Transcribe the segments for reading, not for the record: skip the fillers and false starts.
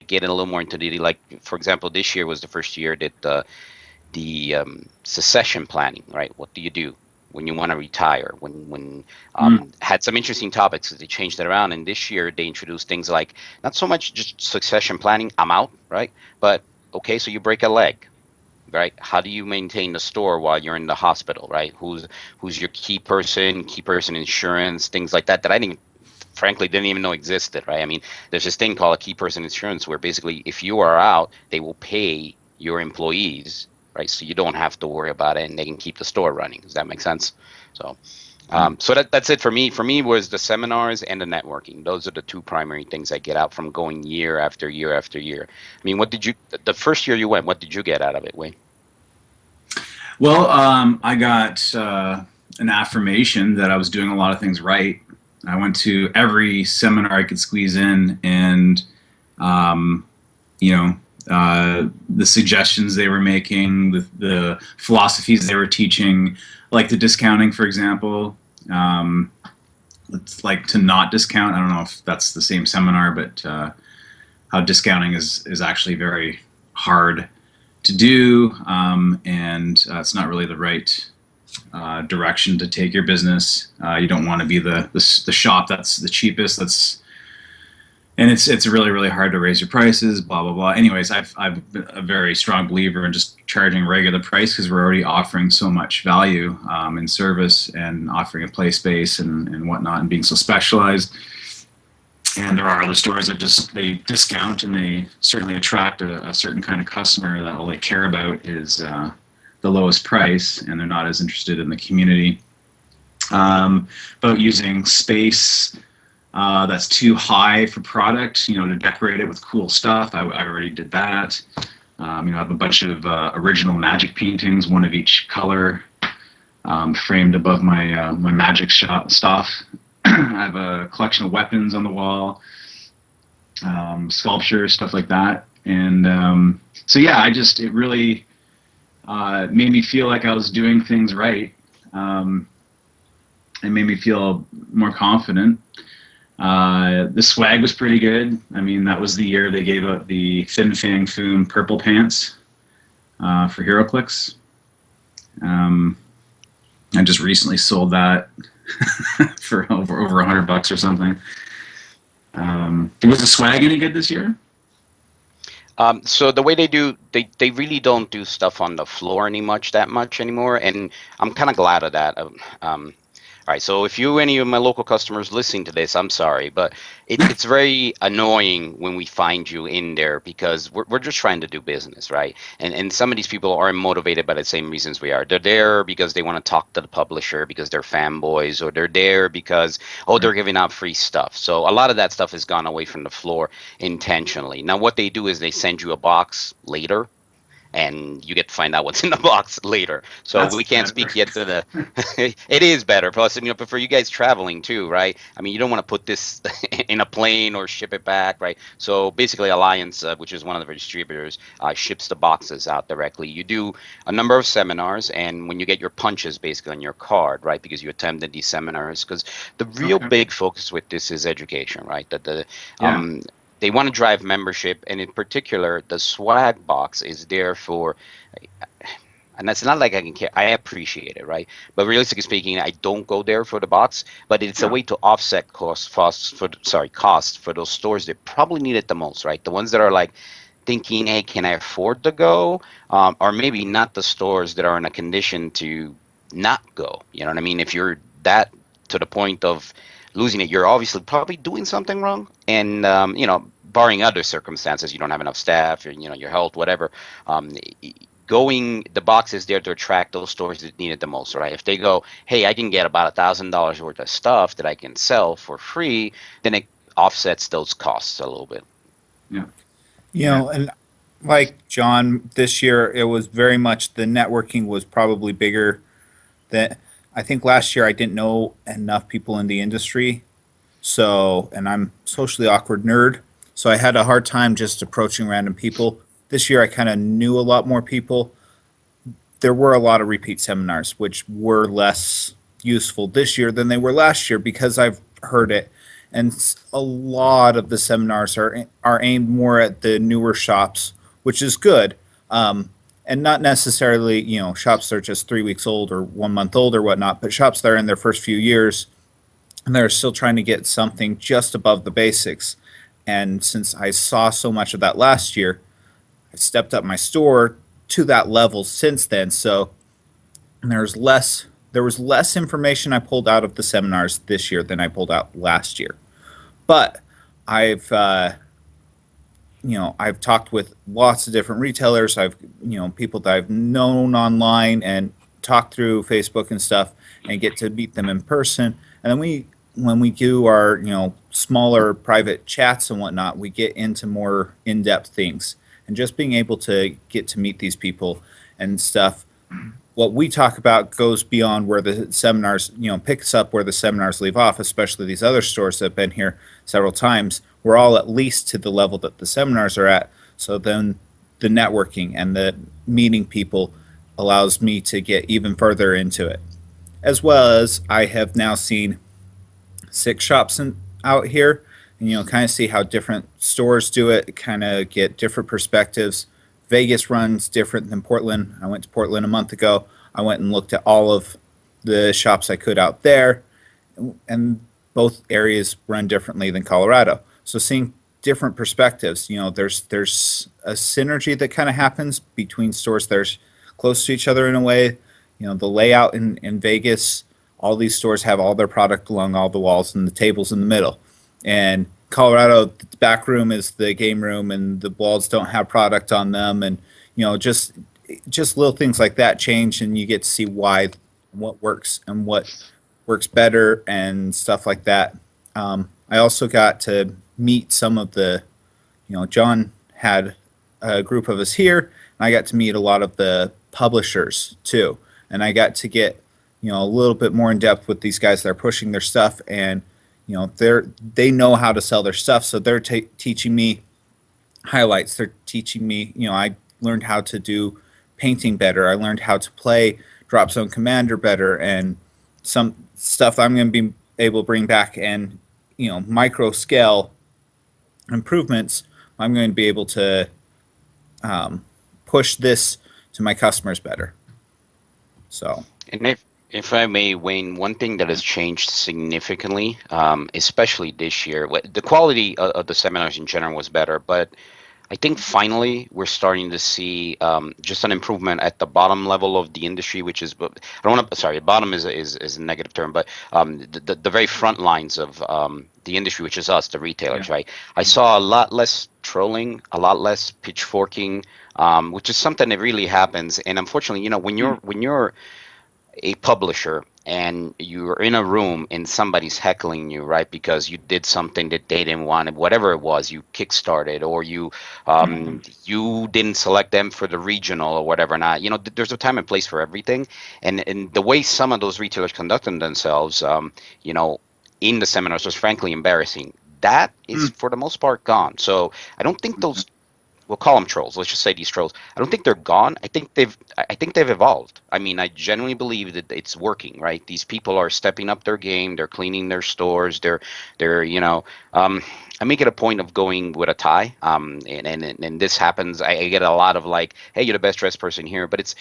getting a little more into the, like, for example, this year was the first year that succession planning, right? What do you do when you want to retire? When had some interesting topics as they changed it around, and this year they introduced things like not so much just succession planning, I'm out, right? But okay, so you break a leg, right? How do you maintain the store while you're in the hospital, right? Who's your key person insurance, things like that I frankly didn't even know existed, right? I mean, there's this thing called a key person insurance where basically if you are out, they will pay your employees, right? So you don't have to worry about it, and they can keep the store running. Does that make sense? So, so that's it for me. For me, was the seminars and the networking. Those are the two primary things I get out from going year after year after year. I mean, the first year you went, what did you get out of it, Wayne? Well, I got an affirmation that I was doing a lot of things right. I went to every seminar I could squeeze in, and the suggestions they were making, the philosophies they were teaching, like the discounting, for example. It's like to not discount. I don't know if that's the same seminar, but how discounting is actually very hard to do, and it's not really the right direction to take your business. You don't want to be the shop that's the cheapest. And it's really, really hard to raise your prices, blah, blah, blah. Anyways, I'm a very strong believer in just charging regular price, because we're already offering so much value in service and offering a play space and whatnot, and being so specialized. And there are other stores that they discount, and they certainly attract a certain kind of customer that all they care about is the lowest price, and they're not as interested in the community. But using space that's too high for product, to decorate it with cool stuff. I already did that. I have a bunch of original magic paintings, one of each color, framed above my my magic stuff. I have a collection of weapons on the wall, sculptures, stuff like that. And so yeah, it really made me feel like I was doing things right. It made me feel more confident. The swag was pretty good. I mean, that was the year they gave out the Fin Fang Foom purple pants for HeroClix. I just recently sold that for over $100 or something. Was the swag any good this year? So the way they really don't do stuff on the floor that much anymore, and I'm kind of glad of that. All right, so if any of my local customers listening to this, I'm sorry, but it's very annoying when we find you in there, because we're just trying to do business, right? And some of these people aren't motivated by the same reasons we are. They're there because they want to talk to the publisher, because they're fanboys, or they're there because, they're giving out free stuff. So a lot of that stuff has gone away from the floor intentionally. Now, what they do is they send you a box later, and you get to find out what's in the box later. So we can't speak yet to the. It is better. Plus, but for you guys traveling too, right? I mean, you don't want to put this in a plane or ship it back, right? So basically, Alliance, which is one of the distributors, ships the boxes out directly. You do a number of seminars, and when you get your punches basically on your card, right? Because you attended these seminars. Because the real big focus with this is education, right? They want to drive membership, and in particular, the swag box is there for, and that's not like I can care. I appreciate it, right? But realistically speaking, I don't go there for the box. But it's a way to offset costs for those stores that probably need it the most, right? The ones that are like thinking, hey, can I afford to go? Or maybe not the stores that are in a condition to not go. You know what I mean? If you're that to the point of losing it, you're obviously probably doing something wrong. And, barring other circumstances, you don't have enough staff, or, your health, whatever, the box is there to attract those stores that need it the most, right? If they go, hey, I can get about $1,000 worth of stuff that I can sell for free, then it offsets those costs a little bit. Yeah. And like John, this year, it was very much, the networking was probably bigger than, I think last year I didn't know enough people in the industry. So, and I'm socially awkward nerd, so I had a hard time just approaching random people. This year I kind of knew a lot more people. There were a lot of repeat seminars, which were less useful this year than they were last year, because I've heard it. and a lot of the seminars are aimed more at the newer shops, which is good. And not necessarily, shops that are just 3 weeks old or 1 month old or whatnot, but shops that are in their first few years and they're still trying to get something just above the basics. And since I saw so much of that last year, I stepped up my store to that level since then. So there was less information I pulled out of the seminars this year than I pulled out last year. But I've talked with lots of different retailers. I've people that I've known online and talked through Facebook and stuff, and get to meet them in person. And then when we do our smaller private chats and whatnot, we get into more in-depth things. And just being able to get to meet these people and stuff, what we talk about goes beyond where the seminars, picks up where the seminars leave off, especially these other stores that have been here several times. We're all at least to the level that the seminars are at. So then the networking and the meeting people allows me to get even further into it. As well as I have now seen 6 shops out here, and kind of see how different stores do it, kind of get different perspectives. Vegas runs different than Portland. I went to Portland a month ago. I went and looked at all of the shops I could out there, and both areas run differently than Colorado. So seeing different perspectives, there's a synergy that kind of happens between stores that are close to each other in a way. The layout in Vegas, all these stores have all their product along all the walls and the tables in the middle. And Colorado, the back room is the game room, and the walls don't have product on them. And just little things like that change, and you get to see what works and what works better and stuff like that. I also got to meet some of the, John had a group of us here, and I got to meet a lot of the publishers too. And I got to get, a little bit more in depth with these guys that are pushing their stuff, and they know how to sell their stuff. So they're teaching me highlights. They're teaching me, I learned how to do painting better. I learned how to play Drop Zone Commander better, and some stuff I'm going to be able to bring back, and micro scale improvements. I'm going to be able to push this to my customers better. So, and if I may, Wayne, one thing that has changed significantly, especially this year, the quality of the seminars in general was better, but I think finally we're starting to see just an improvement at the bottom level of the industry, which is, bottom is a negative term, but the very front lines of the industry, which is us, the retailers, right? I saw a lot less trolling, a lot less pitchforking, which is something that really happens. And unfortunately, when you're a publisher and you're in a room and somebody's heckling you, right, because you did something that they didn't want, whatever it was, you kickstarted, or you didn't select them for the regional or whatever. Not, there's a time and place for everything, and the way some of those retailers conducted themselves, in the seminars was frankly embarrassing. That is for the most part gone. So I don't think those, we'll call them trolls. Let's just say these trolls. I don't think they're gone. I think they've evolved. I mean, I genuinely believe that it's working, right? These people are stepping up their game. They're cleaning their stores. They're I make it a point of going with a tie. And this happens. I get a lot of like, hey, you're the best dressed person here. But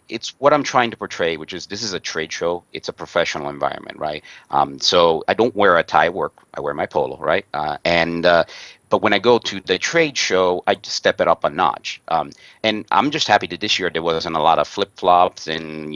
it's what I'm trying to portray, which is this is a trade show. It's a professional environment, right? So I don't wear a tie at work. I wear my polo, right? But when I go to the trade show, I just step it up a notch. And I'm just happy that this year there wasn't a lot of flip-flops and,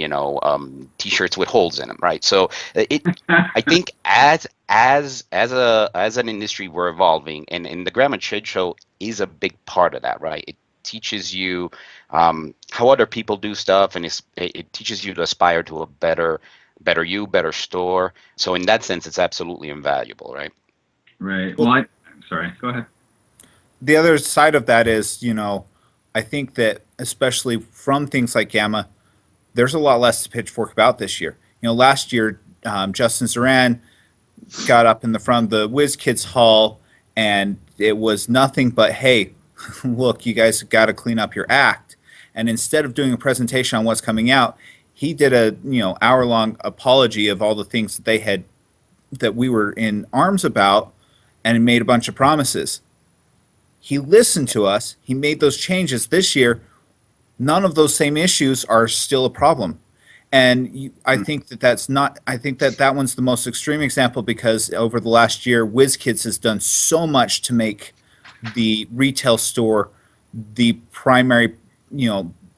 T-shirts with holes in them, right? So I think as an industry, we're evolving, and the GAMA trade show is a big part of that, right? It teaches you how other people do stuff, and it teaches you to aspire to a better better store. So in that sense, it's absolutely invaluable, right? Right. Well, sorry, go ahead. The other side of that is, I think that especially from things like GAMA, there's a lot less to pitchfork about this year. Last year, Justin Zoran got up in the front of the Whiz Kids Hall, and it was nothing but, hey, look, you guys got to clean up your act. And instead of doing a presentation on what's coming out, he did a hour-long apology of all the things that we were in arms about, and he made a bunch of promises. He listened to us. He made those changes. This year, none of those same issues are still a problem. And I think that that's not. I think that that one's the most extreme example because over the last year, WizKids has done so much to make the retail store the primary,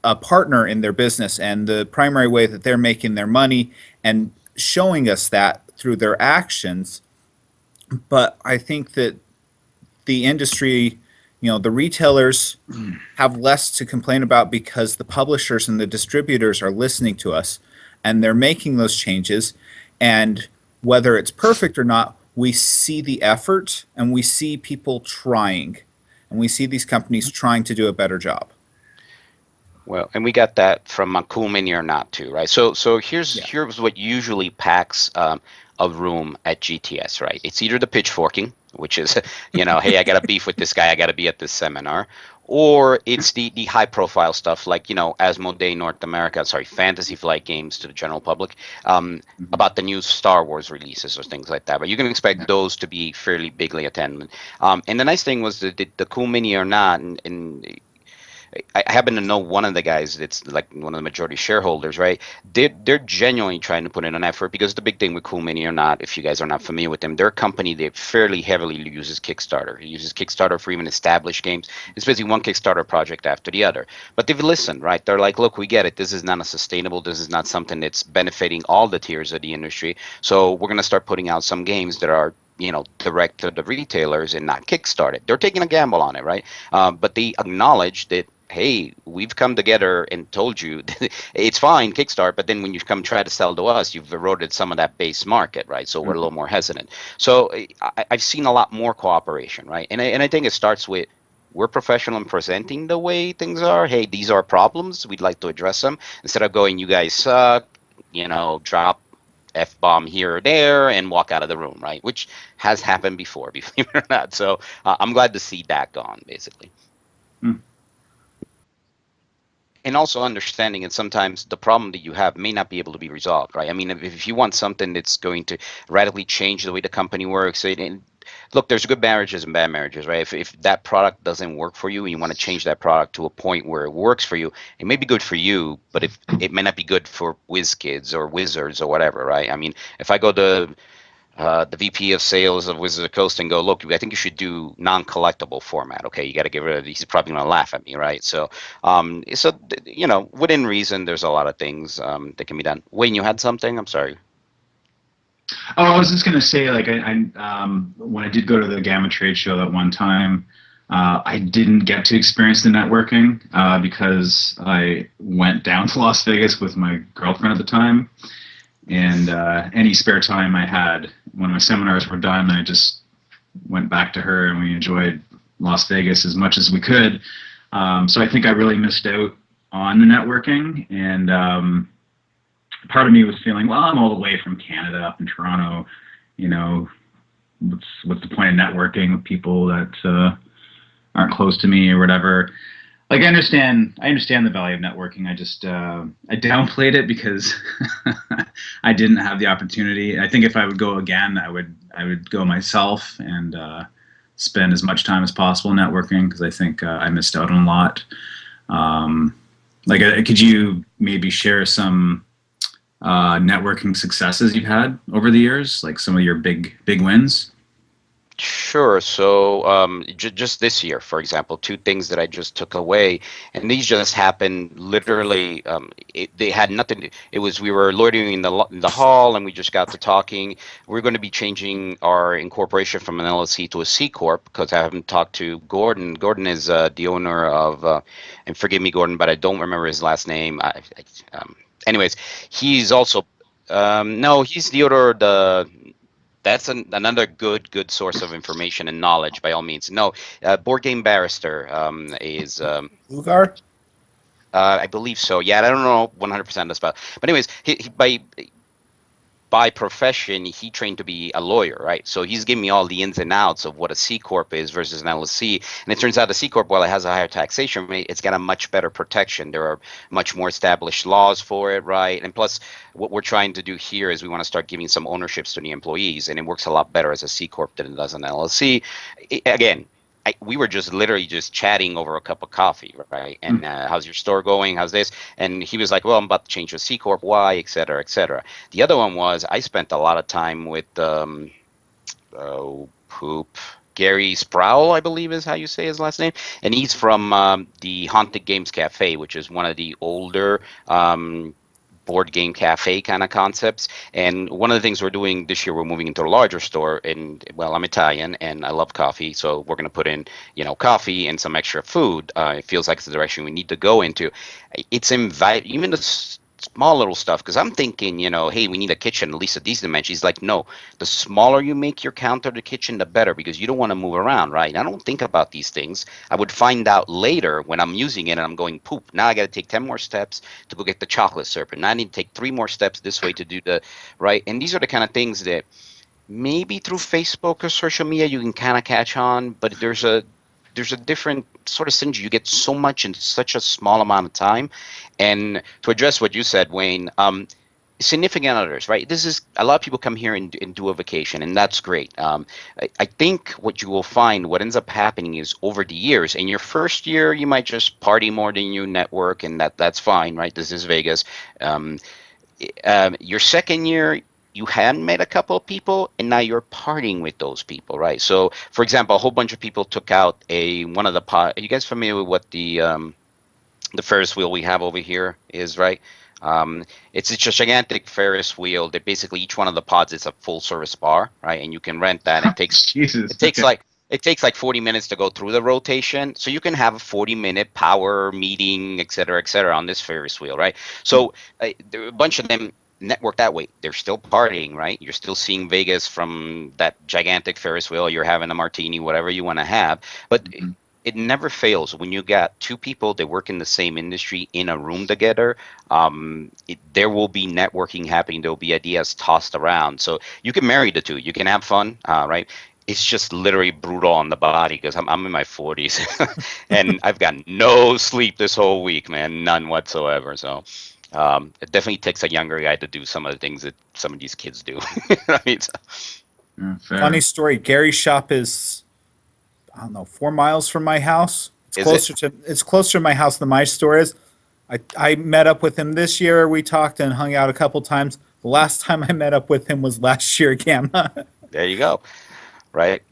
a partner in their business and the primary way that they're making their money and showing us that through their actions. But I think that the industry, the retailers have less to complain about because the publishers and the distributors are listening to us and they're making those changes. And whether it's perfect or not, we see the effort and we see people trying and we see these companies trying to do a better job. Well, and we got that from a Cool Mini or Not too, right? So here's what usually packs a room at GTS, right? It's either the pitchforking, which is, hey, I got a beef with this guy, I got to be at this seminar, or it's the high profile stuff like, Asmodee North America, Fantasy Flight Games to the general public, about the new Star Wars releases or things like that. But you can expect those to be fairly bigly attended. And the nice thing was the Cool Mini or Not, and I happen to know one of the guys that's like one of the majority shareholders, right? They're genuinely trying to put in an effort because the big thing with Cool Mini or Not, if you guys are not familiar with them, their company, they fairly heavily uses Kickstarter. It uses Kickstarter for even established games. It's basically one Kickstarter project after the other. But they've listened, right? They're like, look, we get it. This is not a sustainable. This is not something that's benefiting all the tiers of the industry. So we're going to start putting out some games that are direct to the retailers and not Kickstarted. They're taking a gamble on it, right? But they acknowledge that, hey, we've come together and told you it's fine, Kickstart, but then when you come try to sell to us, you've eroded some of that base market, right? So we're a little more hesitant. So I've seen a lot more cooperation, right? And I think it starts with we're professional in presenting the way things are. Hey, these are problems. We'd like to address them. Instead of going, you guys suck, drop F-bomb here or there and walk out of the room, right? Which has happened before, believe it or not. So I'm glad to see that gone, basically. And also understanding that sometimes the problem that you have may not be able to be resolved, right? I mean, if you want something that's going to radically change the way the company works, and look, there's good marriages and bad marriages, right? If that product doesn't work for you and you want to change that product to a point where it works for you, it may be good for you, but if it may not be good for WizKids or Wizards or whatever, right? I mean, if I go to the VP of sales of Wizards of the Coast and go, look, I think you should do non-collectible format. Okay, you got to get rid of these. He's probably going to laugh at me, right? So, within reason, there's a lot of things that can be done. Wayne, you had something? I'm sorry. Oh, I was just going to say, like, I when I did go to the GAMA trade show that one time, I didn't get to experience the networking because I went down to Las Vegas with my girlfriend at the time. And any spare time I had when my seminars were done, I just went back to her and we enjoyed Las Vegas as much as we could. So I think I really missed out on the networking. And part of me was feeling, well, I'm all the way from Canada up in Toronto. What's the point of networking with people that aren't close to me or whatever? Like, I understand the value of networking. I just I downplayed it because I didn't have the opportunity. I think if I would go again, I would go myself and spend as much time as possible networking because I think I missed out on a lot. Could you maybe share some networking successes you've had over the years, like some of your big wins? Sure. So just this year, for example, two things that I just took away, and these just happened literally. They had nothing. It was we were loitering in the hall, and we just got to talking. We're going to be changing our incorporation from an LLC to a C corp because I haven't talked to Gordon. Gordon is the owner of, and forgive me, Gordon, but I don't remember his last name. Anyways, he's also no, he's the owner of the. That's another good source of information and knowledge, by all means. No, Board Game Barrister is... Lugar? I believe so. Yeah, I don't know 100% of the spell. But anyways, by profession, he trained to be a lawyer, right? So he's giving me all the ins and outs of what a C corp is versus an LLC. And it turns out the C corp, while it has a higher taxation rate, it's got a much better protection. There are much more established laws for it, right? And plus, what we're trying to do here is we want to start giving some ownerships to the employees, and it works a lot better as a C corp than it does an LLC. Again, we were just literally just chatting over a cup of coffee, right? And how's your store going? How's this? And he was like, well, I'm about to change to C corp. Why? Et cetera, et cetera. The other one was I spent a lot of time with Gary Sproul, I believe is how you say his last name, and he's from the Haunted Games Cafe, which is one of the older board game cafe kind of concepts. And one of the things we're doing this year, we're moving into a larger store. And well, I'm Italian and I love coffee, so we're going to put in, coffee and some extra food. It feels like it's the direction we need to go into. It's even the small little stuff, because I'm thinking, hey, we need a kitchen at least at these dimensions. He's like, no, the smaller you make your counter, the kitchen, the better, because you don't want to move around, right? And I don't think about these things. I would find out later when I'm using it and I'm going, poop, now I got to take 10 more steps to go get the chocolate syrup, and now I need to take 3 more steps this way to do the right. And these are the kind of things that maybe through Facebook or social media you can kind of catch on, but there's a different sort of synergy. You get so much in such a small amount of time. And to address what you said, Wayne, significant others, right? This is a lot of people come here and do a vacation, and that's great. I think what you will find, what ends up happening is over the years, in your first year, you might just party more than you network, and that's fine, right? This is Vegas. Your second year, you hadn't met a couple of people, and now you're partying with those people, right? So, for example, a whole bunch of people took out one of the pod. Are you guys familiar with what the Ferris wheel we have over here is, right? It's a gigantic Ferris wheel that basically each one of the pods is a full service bar, right? And you can rent that. It takes it takes like 40 minutes to go through the rotation, so you can have a 40-minute power meeting, et cetera, on this Ferris wheel, right? So there are a bunch of them network that way. They're still partying, right? You're still seeing Vegas from that gigantic Ferris wheel. You're having a martini, whatever you want to have, but it never fails when you got 2 people that work in the same industry in a room together. There will be networking happening. There will be ideas tossed around. So you can marry the two. You can have fun, right? It's just literally brutal on the body because I'm in my 40s and I've got no sleep this whole week, man, none whatsoever. So it definitely takes a younger guy to do some of the things that some of these kids do. Right? Funny story. Gary's shop is, I don't know, 4 miles from my house. It's closer to my house than my store is. I met up with him this year. We talked and hung out a couple times. The last time I met up with him was last year at GAMA. There you go. Right.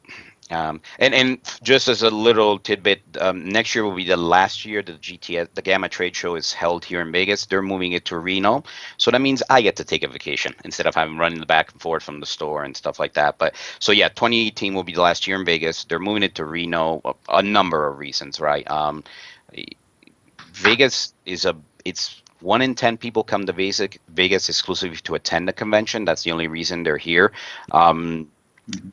And just as a little tidbit, next year will be the last year that the GAMA trade show is held here in Vegas. They're moving it to Reno. So that means I get to take a vacation instead of having running back and forth from the store and stuff like that. But so yeah, 2018 will be the last year in Vegas. They're moving it to Reno, a number of reasons, right? Vegas it's 1 in 10 people come to Vegas exclusively to attend the convention. That's the only reason they're here.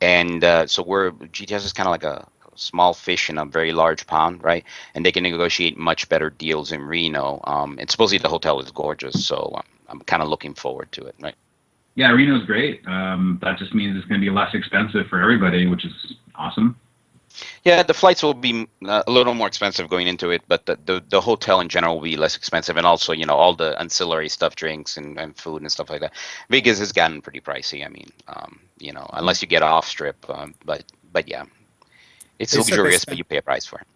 And so GTS is kind of like a small fish in a very large pond, right? And they can negotiate much better deals in Reno. And supposedly the hotel is gorgeous, so I'm kind of looking forward to it, right? Yeah, Reno's great. That just means it's going to be less expensive for everybody, which is awesome. Yeah, the flights will be a little more expensive going into it, but the hotel in general will be less expensive, and also all the ancillary stuff, drinks and food and stuff like that. Vegas has gotten pretty pricey. I mean, unless you get off strip, but yeah, it's luxurious, but you pay a price for it.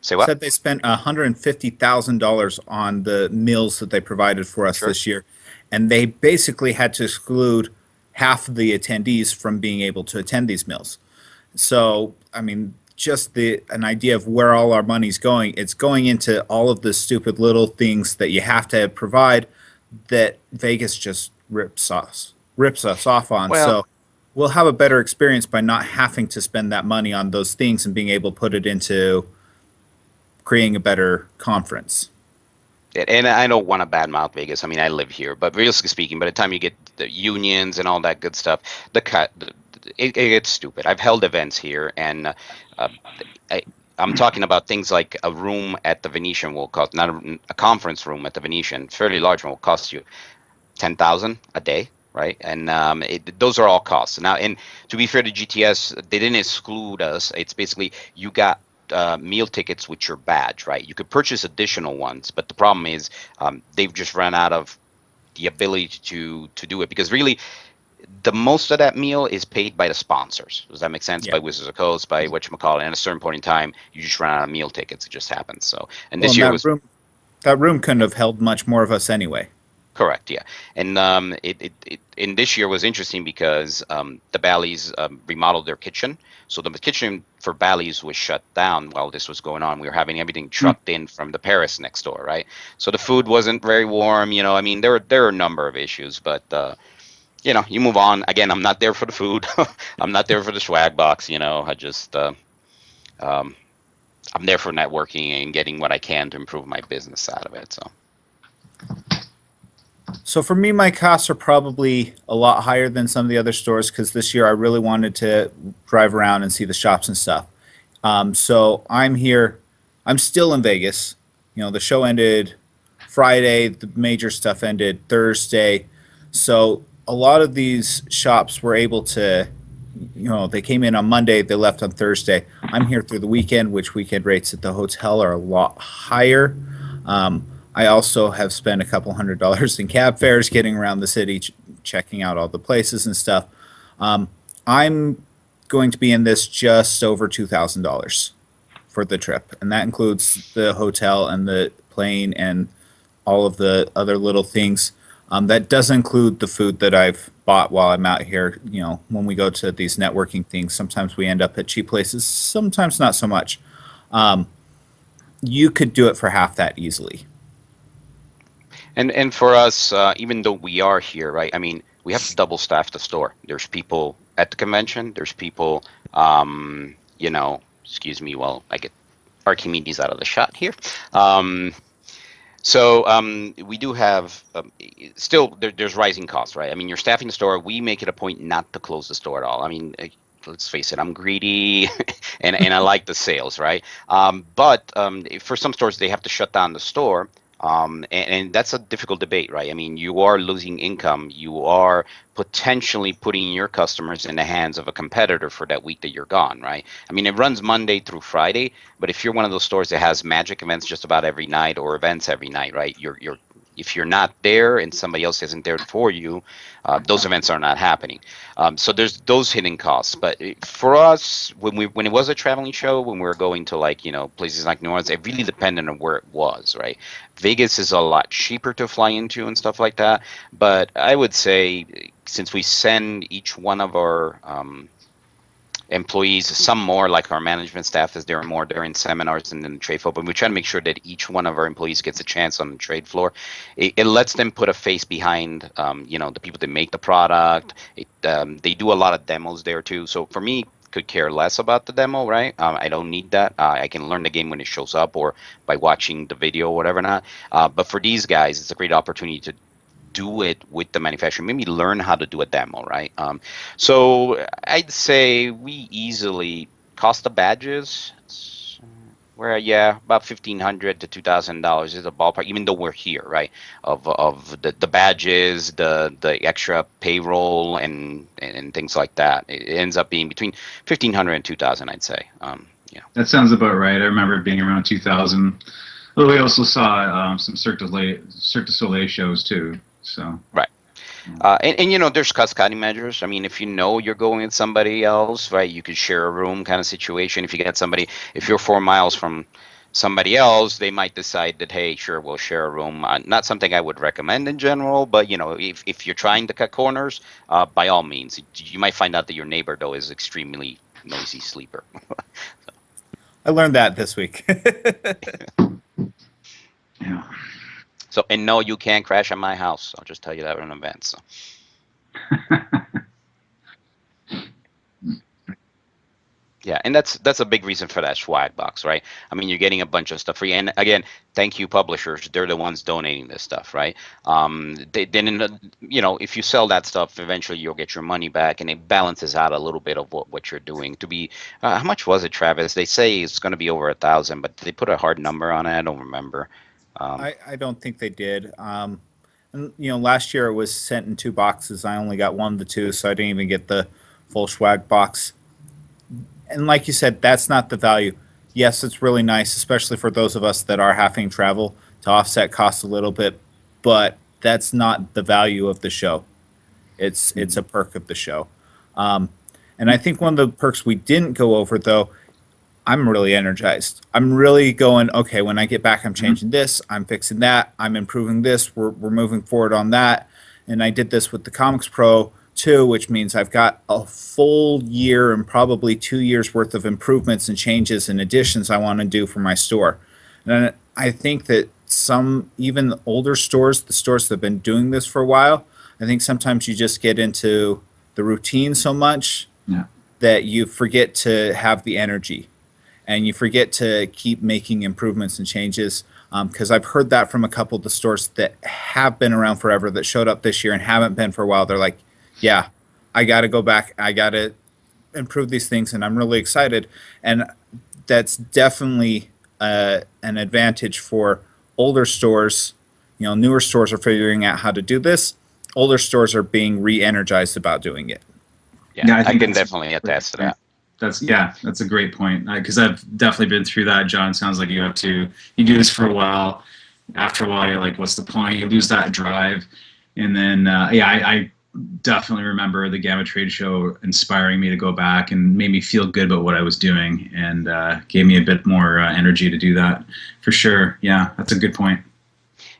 Say what? Said they spent $150,000 on the meals that they provided for us this year, and they basically had to exclude half of the attendees from being able to attend these meals. So, I mean, just an idea of where all our money's going. It's going into all of the stupid little things that you have to provide that Vegas just rips us off on. Well, so we'll have a better experience by not having to spend that money on those things and being able to put it into creating a better conference. And I don't want to badmouth Vegas. I mean, I live here, but realistically speaking, by the time you get the unions and all that good stuff, it gets stupid. I've held events here, and I'm talking about things like a room at the Venetian will cost, not a conference room at the Venetian, fairly large one, will cost you $10,000 a day, right? And those are all costs. Now, and to be fair to GTS, they didn't exclude us. It's basically you got meal tickets with your badge, right? You could purchase additional ones, but the problem is they've just run out of the ability to do it because really the most of that meal is paid by the sponsors. Does that make sense? Yeah. By Wizards of the Coast, by whatchamacallit. And at a certain point in time, you just run out of meal tickets. It just happens. So, and Well, this and year was that room couldn't have held much more of us anyway. correct, yeah. And and this year was interesting because the Bally's remodeled their kitchen. So the kitchen for Bally's was shut down while this was going on. We were having everything trucked in from the Paris next door, right? So the food wasn't very warm. You know, I mean, there are a number of issues, but you know, you move on. Again, I'm not there for the food. I'm not there for the swag box. You know, I just I'm there for networking and getting what I can to improve my business out of it. So for me, my costs are probably a lot higher than some of the other stores because this year I really wanted to drive around and see the shops and stuff. So I'm here. I'm still in Vegas. You know, the show ended Friday. The major stuff ended Thursday. So a lot of these shops were able to, you know, they came in on Monday, they left on Thursday. I'm here through the weekend, which weekend rates at the hotel are a lot higher. I also have spent a couple $100s in cab fares getting around the city, checking out all the places and stuff. I'm going to be in this just over $2,000 for the trip, and that includes the hotel and the plane and all of the other little things. That does include the food that I've bought while I'm out here. You know, when we go to these networking things, sometimes we end up at cheap places, sometimes not so much. You could do it for half that easily. And for us, even though we are here, right? I mean, we have to double staff the store. There's people at the convention. There's people, you know, excuse me, while I get Archimedes out of the shot here. So we do have still there's rising costs, right? I mean, you're staffing the store. We make it a point not to close the store at all. I mean, let's face it, I'm greedy, and I like the sales, right? But for some stores, they have to shut down the store. And that's a difficult debate, right? I mean, you are losing income. You are potentially putting your customers in the hands of a competitor for that week that you're gone, right? I mean, it runs Monday through Friday, but if you're one of those stores that has magic events just about every night or events every night, right? If you're not there and somebody else isn't there for you, those events are not happening. So there's those hidden costs. But for us, when it was a traveling show, when we were going to like, you know, places like New Orleans, it really depended on where it was, right? Vegas is a lot cheaper to fly into and stuff like that. But I would say since we send each one of our employees, some more like our management staff is there more during seminars and then the trade floor, but we try to make sure that each one of our employees gets a chance on the trade floor. It lets them put a face behind you know, the people that make the product. They do a lot of demos there too, so for me, could care less about the demo, right? I don't need that. I can learn the game when it shows up or by watching the video or whatever not. But for these guys, it's a great opportunity to do it with the manufacturer, maybe learn how to do a demo, right? So I'd say we easily cost the badges. We're about $1,500 to $2,000 is a ballpark, even though we're here, right? Of the badges, the extra payroll and things like that. It ends up being between $1,500 and $2,000, I'd say. Yeah. That sounds about right. I remember it being around 2000. Well, we also saw some Cirque du Soleil shows too. So right. And you know, there's cost-cutting measures. I mean, if you know you're going with somebody else, right, you could share a room kind of situation. If you get somebody, if you're 4 miles from somebody else, they might decide that, hey, sure, we'll share a room. Not something I would recommend in general, but you know, if you're trying to cut corners, by all means. You might find out that your neighbor though is extremely noisy sleeper. So. I learned that this week. Yeah. So, and no, you can't crash at my house. I'll just tell you that in advance. So. Yeah, and that's a big reason for that swag box, right? I mean, you're getting a bunch of stuff free, and again, thank you publishers. They're the ones donating this stuff, right? You know, if you sell that stuff, eventually you'll get your money back, and it balances out a little bit of what you're doing. To be, how much was it, Travis? They say it's going to be over 1,000, but they put a hard number on it. I don't remember. I don't think they did. And And, last year it was sent in 2 boxes. I only got one of the two, so I didn't even get the full swag box. And like you said, that's not the value. Yes, it's really nice, especially for those of us that are having travel to offset costs a little bit, but that's not the value of the show. It's a perk of the show. Um, and I think one of the perks we didn't go over, though, I'm really energized. I'm really going, okay, when I get back, I'm changing this, I'm fixing that, I'm improving this, we're moving forward on that. And I did this with the Comics Pro too, which means I've got a full year and probably 2 years worth of improvements and changes and additions I want to do for my store. And I think that some even older stores, the stores that have been doing this for a while, I think sometimes you just get into the routine so much Yeah. that you forget to have the energy and you forget to keep making improvements and changes. Because I've heard that from a couple of the stores that have been around forever that showed up this year and haven't been for a while. They're like, yeah, I got to go back. I got to improve these things, and I'm really excited. And that's definitely an advantage for older stores. Newer stores are figuring out how to do this. Older stores are being re-energized about doing it. Yeah, I think can that's definitely attest to that. That's a great point, because I've definitely been through that. John, sounds like you do this for a while. After a while, you're like, what's the point? You lose that drive. And then I definitely remember the GAMA trade show inspiring me to go back and made me feel good about what I was doing, and gave me a bit more energy to do that, for sure. Yeah, that's a good point.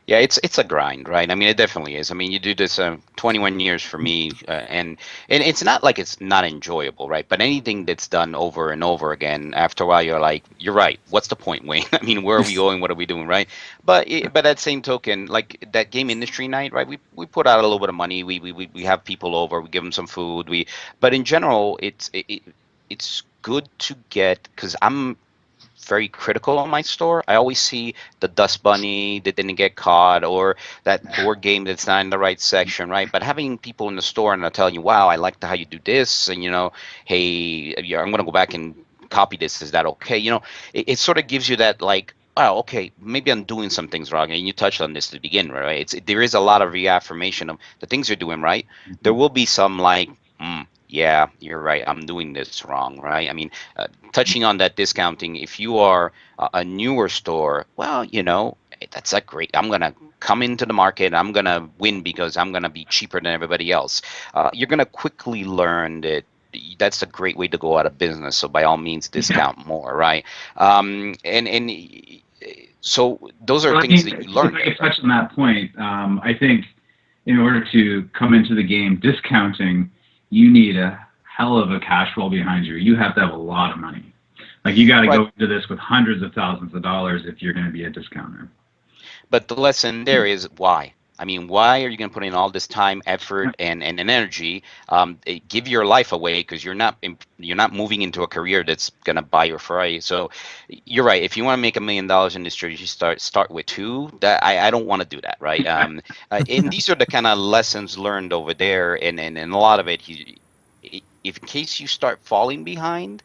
Yeah, it's a grind, right? I mean, it definitely is. I mean, you do this 21 years for me, and it's not like it's not enjoyable, right? But anything that's done over and over again, after a while, you're like, you're right. What's the point, Wayne? I mean, where are we going? What are we doing, right? But that same token, like that game industry night, right? We put out a little bit of money. We have people over. We give them some food. But in general, it's good to get, because I'm very critical on my store. I always see the dust bunny that didn't get caught, or that board game that's not in the right section, right? But having people in the store and they're telling you, wow, I like how you do this, and hey, yeah, I'm gonna go back and copy this. Is that okay? It sort of gives you that, like, wow, okay, maybe I'm doing some things wrong. And you touched on this to begin, right? There is a lot of reaffirmation of the things you're doing right. There will be some like, yeah, you're right, I'm doing this wrong, right? I mean, touching on that discounting, if you are a newer store, well, that's a great, I'm going to come into the market, I'm going to win because I'm going to be cheaper than everybody else. You're going to quickly learn that that's a great way to go out of business. So by all means, discount more, right? And so those are things that you learn. If I could touch on that point, I think in order to come into the game discounting, you need a hell of a cash flow behind you. You have to have a lot of money. Like, you got to go into this with hundreds of thousands of dollars if you're going to be a discounter. But the lesson there is why. I mean, why are you going to put in all this time, effort, and energy? Give your life away because you're not moving into a career that's going to buy your fry. So you're right. If you want to make $1 million in this trade, you start with two. That I don't want to do that, right? And these are the kind of lessons learned over there, and a lot of it. If in case you start falling behind,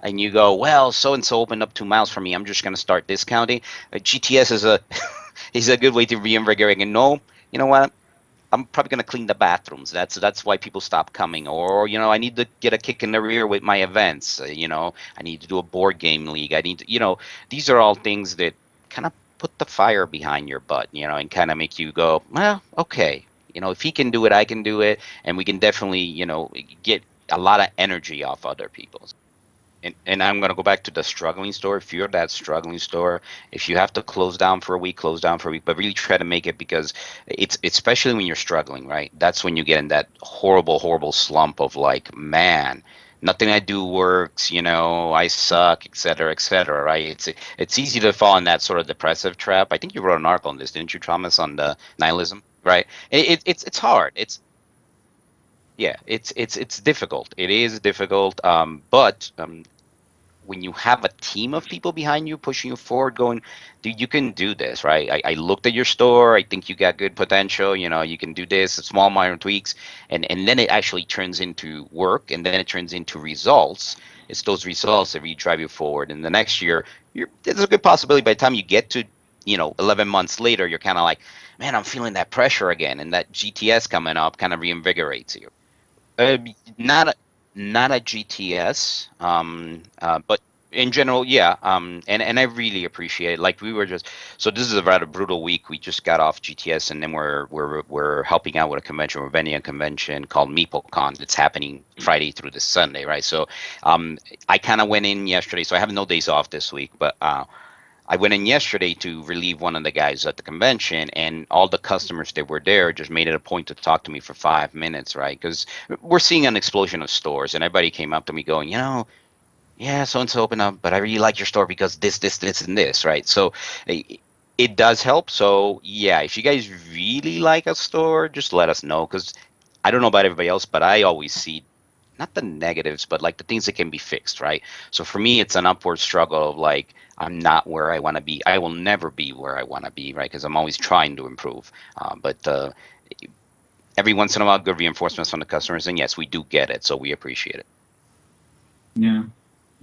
and you go, well, so and so opened up 2 miles from me, I'm just going to start discounting. GTS is a good way to reinvigorate. And no, you know what? I'm probably going to clean the bathrooms. That's why people stop coming. Or I need to get a kick in the rear with my events. I need to do a board game league. I need to, these are all things that kind of put the fire behind your butt, and kind of make you go, well, okay, if he can do it, I can do it, and we can definitely, get a lot of energy off other people's. And I'm going to go back to the struggling store. If you're that struggling store, if you have to close down for a week, close down for a week, but really try to make it, because it's especially when you're struggling, right? That's when you get in that horrible, horrible slump of like, man, nothing I do works, I suck, et cetera, right? It's easy to fall in that sort of depressive trap. I think you wrote an article on this, didn't you, Thomas, on the nihilism, right? It's hard. It's difficult. It is difficult. But when you have a team of people behind you pushing you forward, going, dude, you can do this, right? I looked at your store. I think you got good potential. You can do this, small minor tweaks, and then it actually turns into work, and then it turns into results. It's those results that really drive you forward. And the next year, there's a good possibility by the time you get to 11 months later, you're kind of like, man, I'm feeling that pressure again, and that GTS coming up kind of reinvigorates you. Uh, not a, not a GTS, but in general, yeah. And I really appreciate it. Like we were just so this is a rather brutal week. We just got off GTS, and then we're helping out with a convention, we're vending a convention called MeepleCon. It's happening Friday through this Sunday, right? So, I kind of went in yesterday, so I have no days off this week, but I went in yesterday to relieve one of the guys at the convention, and all the customers that were there just made it a point to talk to me for 5 minutes, right? Because we're seeing an explosion of stores, and everybody came up to me going, yeah, so and so opened up, but I really like your store because this, and this, right? So it does help. So yeah, if you guys really like a store, just let us know, because I don't know about everybody else, but I always see not the negatives, but like the things that can be fixed, right? So for me, it's an upward struggle of like, I'm not where I want to be. I will never be where I want to be, right? Because I'm always trying to improve. But every once in a while, good reinforcements from the customers, and yes, we do get it, so we appreciate it. Yeah.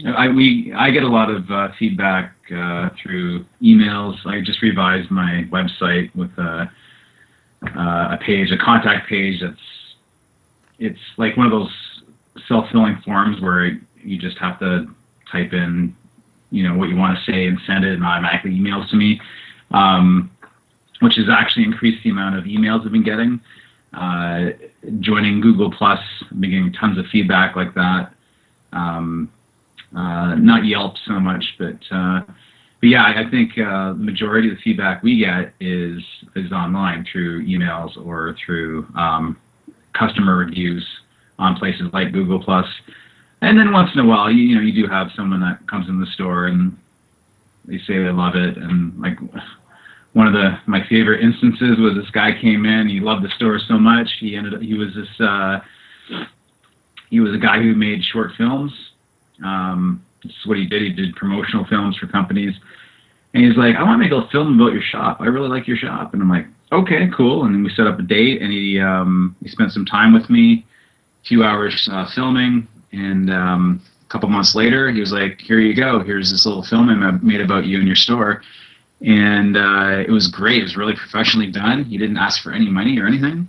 I get a lot of feedback through emails. I just revised my website with a contact page it's like one of those self-filling forms where you just have to type in, what you want to say and send it, and automatically emails to me, which has actually increased the amount of emails I've been getting. Joining Google Plus, I've been getting tons of feedback like that. Not Yelp so much, but yeah, I think the majority of the feedback we get is online through emails or through customer reviews on places like Google Plus. And then once in a while, you do have someone that comes in the store and they say they love it. And like one of my favorite instances was this guy came in, he loved the store so much, he was a guy who made short films. This is what he did. He did promotional films for companies. And he's like, I want to make a film about your shop. I really like your shop. And I'm like, okay, cool. And then we set up a date, and he spent some time with me, a few hours filming. And a couple months later, he was like, here you go. Here's this little film I made about you and your store. And it was great. It was really professionally done. He didn't ask for any money or anything.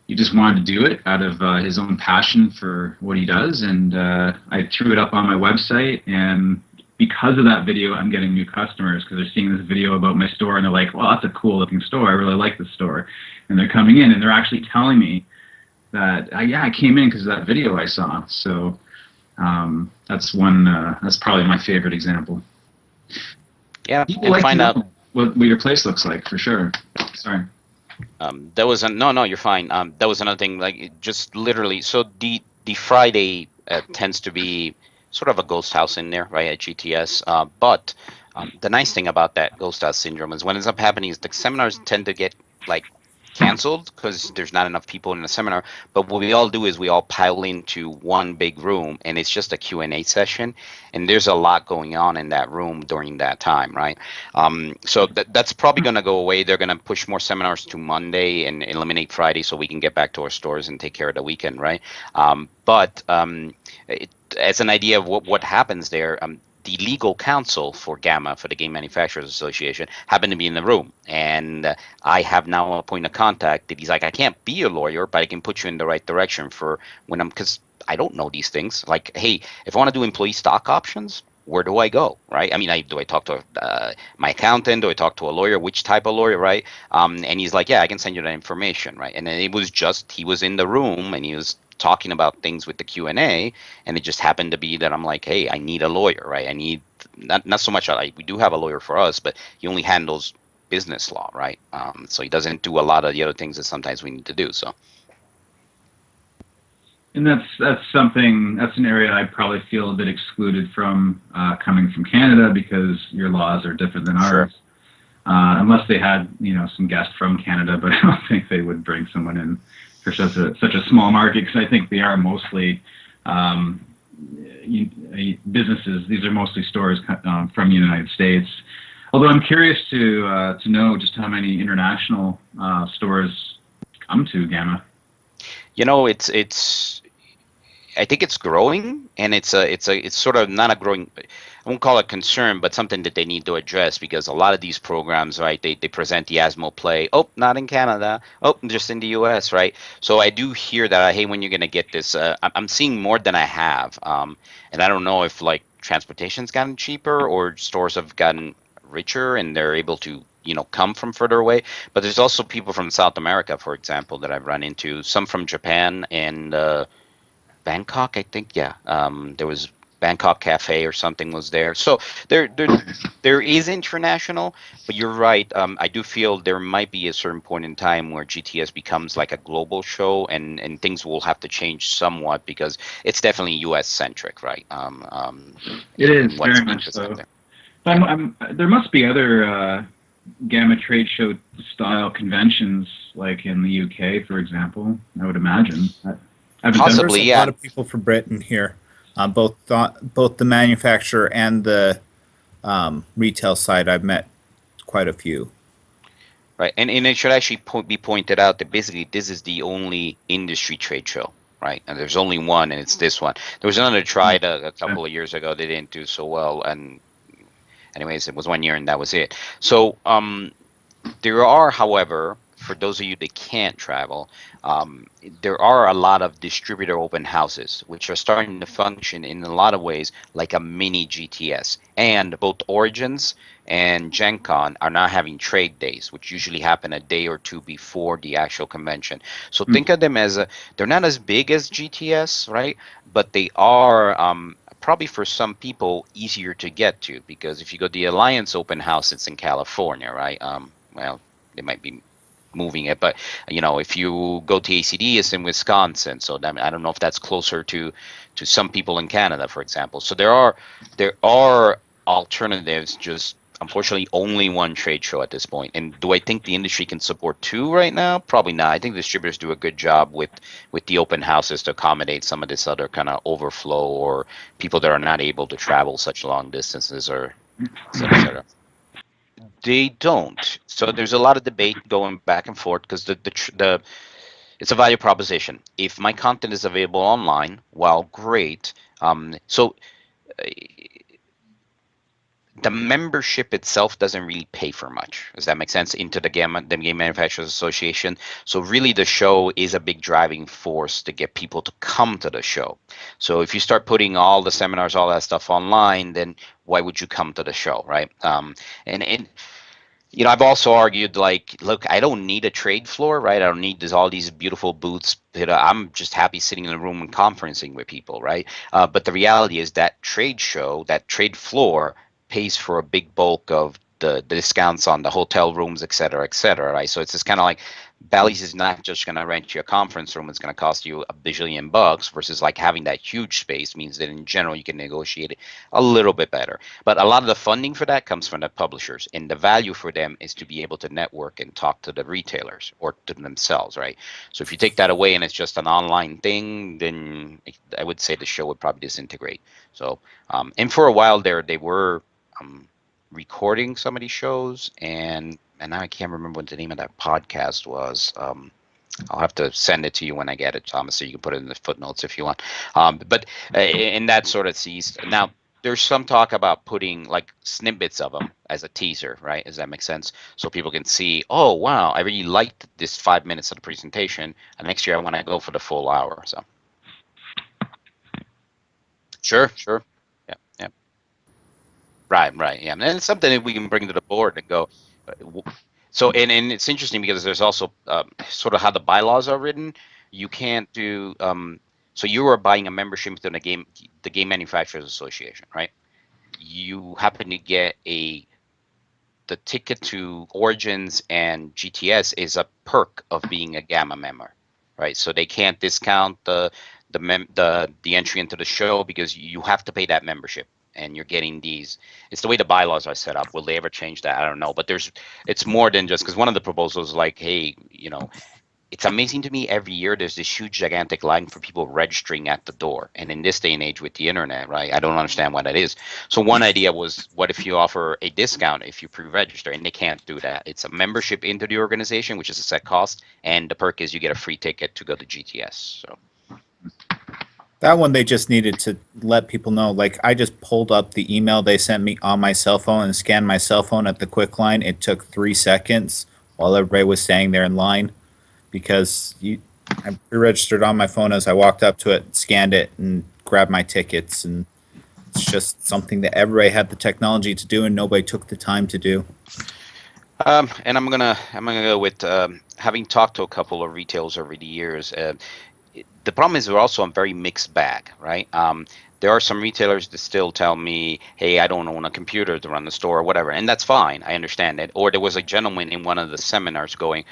He just wanted to do it out of his own passion for what he does. And I threw it up on my website. And because of that video, I'm getting new customers because they're seeing this video about my store. And they're like, well, that's a cool looking store. I really like this store. And they're coming in and they're actually telling me that, I came in because of that video I saw. So that's probably my favorite example. Yeah, People and like find to out. know what your place looks like, for sure. Sorry. That was no, you're fine. That was another thing. Like just literally, so the Friday tends to be sort of a ghost house in there, right, at GTS. But the nice thing about that ghost house syndrome is what ends up happening is the seminars tend to get like canceled because there's not enough people in the seminar. But what we all do is we all pile into one big room, and it's just a Q&A session, and there's a lot going on in that room during that time, right? So that's probably going to go away. They're going to push more seminars to Monday and eliminate Friday so we can get back to our stores and take care of the weekend, right? But as an idea of what happens there, the legal counsel for GAMA, for the Game Manufacturers Association, happened to be in the room. And I have now a point of contact that he's like, I can't be a lawyer, but I can put you in the right direction for when because I don't know these things. Like, hey, if I want to do employee stock options, where do I go, right? I mean, do I talk to my accountant? Do I talk to a lawyer? Which type of lawyer, right? And he's like, yeah, I can send you that information, right? And then he was in the room and he was talking about things with the Q&A, and it just happened to be that I'm like, hey, I need a lawyer, right? I need not so much we do have a lawyer for us, but he only handles business law, right? So he doesn't do a lot of the other things that sometimes we need to do. So, and that's an area I probably feel a bit excluded from coming from Canada because your laws are different than ours. Sure. Unless they had some guests from Canada, but I don't think they would bring someone in for such a small market, because I think they are mostly businesses. These are mostly stores from the United States. Although I'm curious to know just how many international stores come to GAMA. It's I think it's growing, and it's sort of not a growing. won't call it concern, but something that they need to address, because a lot of these programs, right, they present the ASMO play. Oh, not in Canada. Oh, just in the US, right? So I do hear that. Hey, when you're gonna get this? I'm seeing more than I have, and I don't know if like transportation's gotten cheaper or stores have gotten richer and they're able to come from further away. But there's also people from South America, for example, that I've run into. Some from Japan and Bangkok, I think. Yeah, there was Bangkok Cafe or something was there. So there is international, but you're right. I do feel there might be a certain point in time where GTS becomes like a global show, and things will have to change somewhat because it's definitely U.S. centric, right? It is in what's very being much so. presented. There must be other GAMA trade show style conventions, like in the UK, for example. I would imagine. Possibly, There's a yeah. lot of people from Britain here, both the manufacturer and the retail side. I've met quite a few. Right, and it should actually be pointed out that basically this is the only industry trade show, right? And there's only one, and it's this one. There was another tried a couple of years ago. They didn't do so well, and anyways, it was 1 year, and that was it. So there are, however, for those of you that can't travel, there are a lot of distributor open houses, which are starting to function in a lot of ways like a mini GTS. And both Origins and Gen Con are now having trade days, which usually happen a day or two before the actual convention. So think of them as they're not as big as GTS, right? But they are probably for some people easier to get to, because if you go to the Alliance open house, it's in California, right? Well, they might be moving it, but if you go to ACD, it's in Wisconsin. So I don't know if that's closer to some people in Canada, for example. So there are alternatives. Just unfortunately, only one trade show at this point. And do I think the industry can support two right now? Probably not. I think distributors do a good job with the open houses to accommodate some of this other kind of overflow or people that are not able to travel such long distances or et cetera, et cetera. They don't. So there's a lot of debate going back and forth because the it's a value proposition. If my content is available online, well, great. So the membership itself doesn't really pay for much. Does that make sense? Into the Game Manufacturers Association. So really, the show is a big driving force to get people to come to the show. So if you start putting all the seminars, all that stuff online, then why would you come to the show, right? And I've also argued, like, look, I don't need a trade floor, right? I don't need all these beautiful booths. I'm just happy sitting in a room and conferencing with people, right? But the reality is that trade show, that trade floor, pays for a big bulk of the discounts on the hotel rooms, et cetera, right? So it's just kind of like Bally's is not just going to rent you a conference room. It's going to cost you $1 billion versus like having that huge space means that in general you can negotiate it a little bit better. But a lot of the funding for that comes from the publishers, and the value for them is to be able to network and talk to the retailers or to themselves, right? So if you take that away and it's just an online thing, then I would say the show would probably disintegrate. So and for a while there, they were recording some of these shows, and now I can't remember what the name of that podcast was. I'll have to send it to you when I get it, Thomas, so you can put it in the footnotes if you want. But in that sort of sees now, there's some talk about putting like snippets of them as a teaser, right? Does that make sense? So people can see, oh wow, I really liked this 5 minutes of the presentation, and next year I want to go for the full hour. So sure. Yeah. Right, yeah. And it's something that we can bring to the board and go. So, and it's interesting because there's also sort of how the bylaws are written. You can't do. So you are buying a membership within the Game Manufacturers Association, right? You happen to get the ticket to Origins and GTS is a perk of being a GAMA member, right? So they can't discount the entry into the show because you have to pay that membership, and you're getting these. It's the way the bylaws are set up. Will they ever change that? I don't know. But it's more than just, because one of the proposals is like, hey, it's amazing to me every year there's this huge gigantic line for people registering at the door. And in this day and age with the internet, right, I don't understand why that is. So one idea was, what if you offer a discount if you pre-register? And they can't do that. It's a membership into the organization, which is a set cost, and the perk is you get a free ticket to go to GTS. So That one they just needed to let people know. Like I just pulled up the email they sent me on my cell phone and scanned my cell phone at the quick line. It took 3 seconds while everybody was standing there in line because I pre-registered on my phone as I walked up to it, scanned it, and grabbed my tickets. And it's just something that everybody had the technology to do, and nobody took the time to do. And I'm gonna go with having talked to a couple of retailers over the years. The problem is we're also a very mixed bag, right? There are some retailers that still tell me, hey, I don't own a computer to run the store or whatever, and that's fine. I understand it. Or there was a gentleman in one of the seminars going,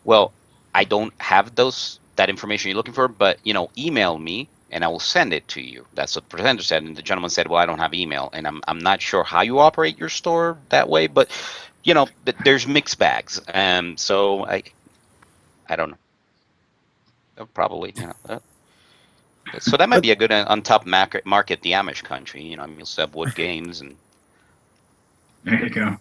well, I don't have that information you're looking for, but email me and I will send it to you. That's what the presenter said. And the gentleman said, well, I don't have email, and I'm not sure how you operate your store that way, but there's mixed bags. So I don't know. Probably, so that might be a good on-top market, the Amish country. You'll still have wood games and. There you go.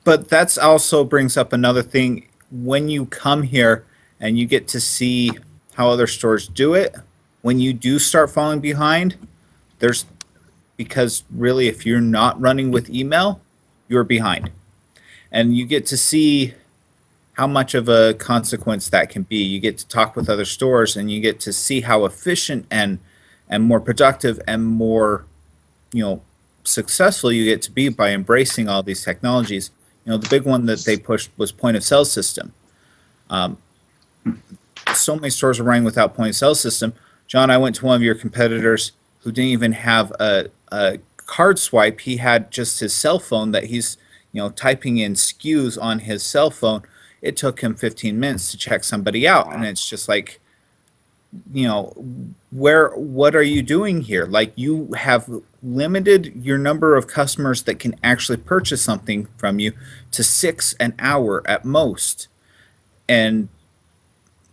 But that's also brings up another thing. When you come here and you get to see how other stores do it, when you do start falling behind, because really, if you're not running with email, you're behind, and you get to see how much of a consequence that can be. You get to talk with other stores, and you get to see how efficient and more productive and more, successful you get to be by embracing all these technologies. The big one that they pushed was point of sale system. So many stores are running without point of sale system. John, I went to one of your competitors who didn't even have a card swipe. He had just his cell phone that he's, typing in SKUs on his cell phone. It took him 15 minutes to check somebody out. And it's just like, what are you doing here? Like, you have limited your number of customers that can actually purchase something from you to 6 an hour at most. And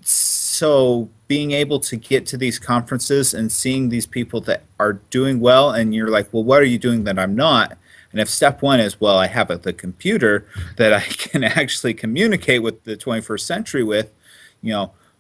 so being able to get to these conferences and seeing these people that are doing well, and you're like, well, what are you doing that I'm not? And if step one is, well, I have the computer that I can actually communicate with the 21st century with,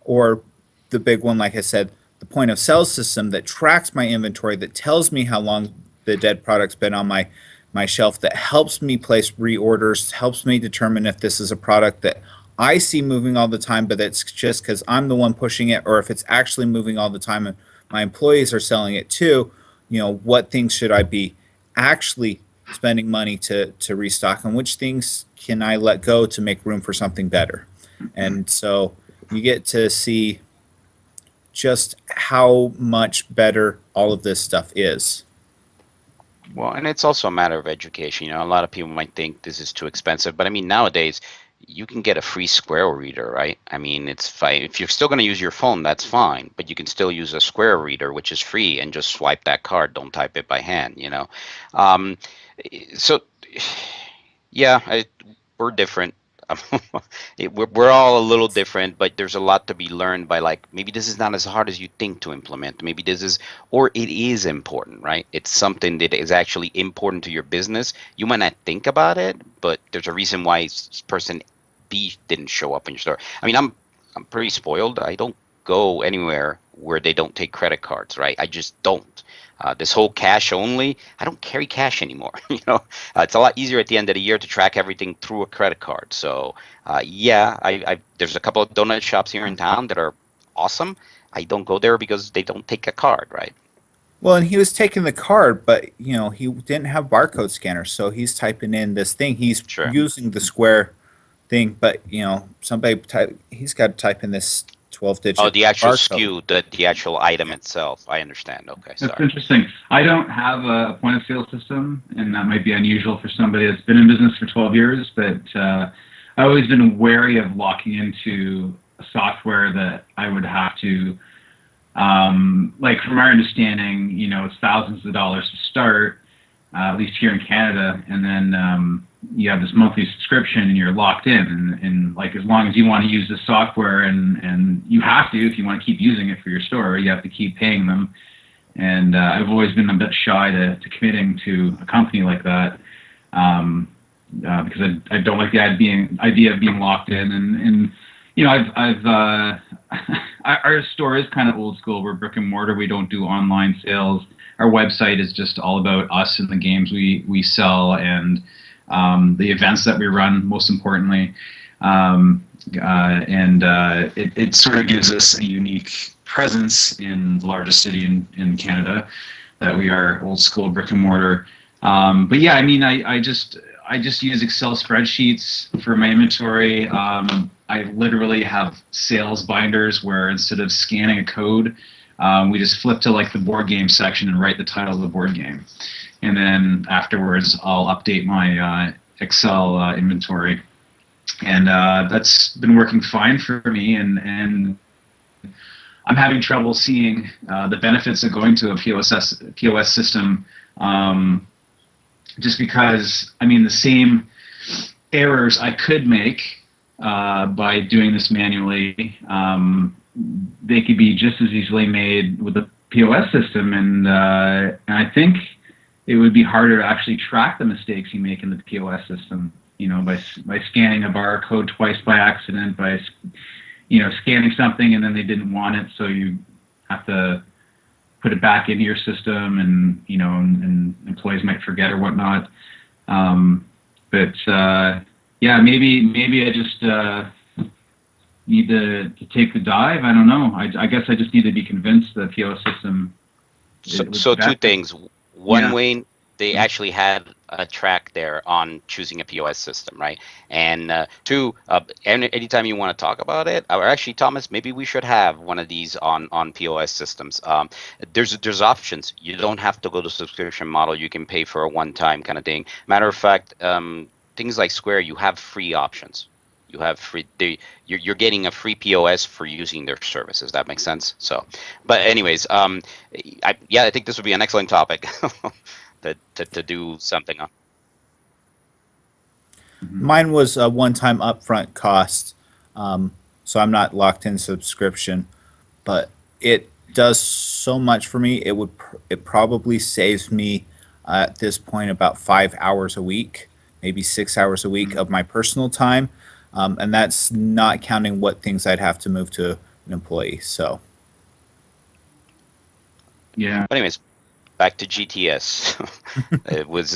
or the big one, like I said, the point of sale system that tracks my inventory, that tells me how long the dead product's been on my shelf, that helps me place reorders, helps me determine if this is a product that I see moving all the time, but it's just because I'm the one pushing it, or if it's actually moving all the time and my employees are selling it too, what things should I be actually spending money to restock, and which things can I let go to make room for something better. And so you get to see just how much better all of this stuff is. Well, and it's also a matter of education. A lot of people might think this is too expensive, but nowadays you can get a free Square reader, right? It's fine. If you're still going to use your phone, that's fine, but you can still use a Square reader, which is free, and just swipe that card. Don't type it by hand, So, yeah, we're different. We're all a little different, but there's a lot to be learned by, like, maybe this is not as hard as you think to implement. Maybe this is, or it is important, right? It's something that is actually important to your business. You might not think about it, but there's a reason why person B didn't show up in your store. I'm pretty spoiled. I don't go anywhere where they don't take credit cards, right? I just don't. This whole cash only, I don't carry cash anymore. It's a lot easier at the end of the year to track everything through a credit card. So there's a couple of donut shops here in town that are awesome. I don't go there because they don't take a card, right? Well, and he was taking the card, but he didn't have barcode scanners, so he's typing in this thing. He's using the Square thing, but he's got to type in this 12-digit. Oh, the actual barcode. SKU, the actual item itself. I understand. Okay, sorry. That's interesting. I don't have a point of sale system, and that might be unusual for somebody that's been in business for 12 years, but I've always been wary of locking into a software that I would have to, like, from our understanding, it's thousands of dollars to start, at least here in Canada, and then you have this monthly subscription and you're locked in, and like, as long as you want to use the software, and you have to, if you want to keep using it for your store, you have to keep paying them. And I've always been a bit shy to committing to a company like that, because I don't like the idea of being locked in, and I've our store is kind of old school. We're brick and mortar. We don't do online sales. Our website is just all about us and the games we sell and the events that we run, most importantly. It sort of gives us a unique presence in the largest city in Canada, that we are old school brick and mortar. But yeah, I mean, I just use Excel spreadsheets for my inventory. I literally have sales binders where instead of scanning a code, we just flip to like the board game section and write the title of the board game. And then afterwards, I'll update my Excel inventory. And that's been working fine for me. And I'm having trouble seeing the benefits of going to a POS system, just because, I mean, the same errors I could make by doing this manually, they could be just as easily made with a POS system. And I think it would be harder to actually track the mistakes you make in the POS system, you know, by scanning a barcode twice by accident, by scanning something and then they didn't want it, so you have to put it back into your system, and and employees might forget or whatnot. But yeah, maybe I just need to take the dive. I don't know. I guess I just need to be convinced the POS system. So two things. One, Yeah. Wayne, they actually had a track there on choosing a POS system, right? And two, anytime you want to talk about it, or actually, Thomas, maybe we should have one of these on POS systems. There's options. You don't have to go to subscription model. You can pay for a one-time kind of thing. Matter of fact, things like Square, you have free options. You have free. You're getting a free POS for using their services. That makes sense. So, but anyways, I think this would be an excellent topic. To do something on. Mine was a one-time upfront cost, so I'm not locked in subscription, but it does so much for me. It probably saves me at this point about 5 hours a week, maybe 6 hours a week of my personal time, and that's not counting what things I'd have to move to an employee. So Yeah. But anyways, back to GTS. It was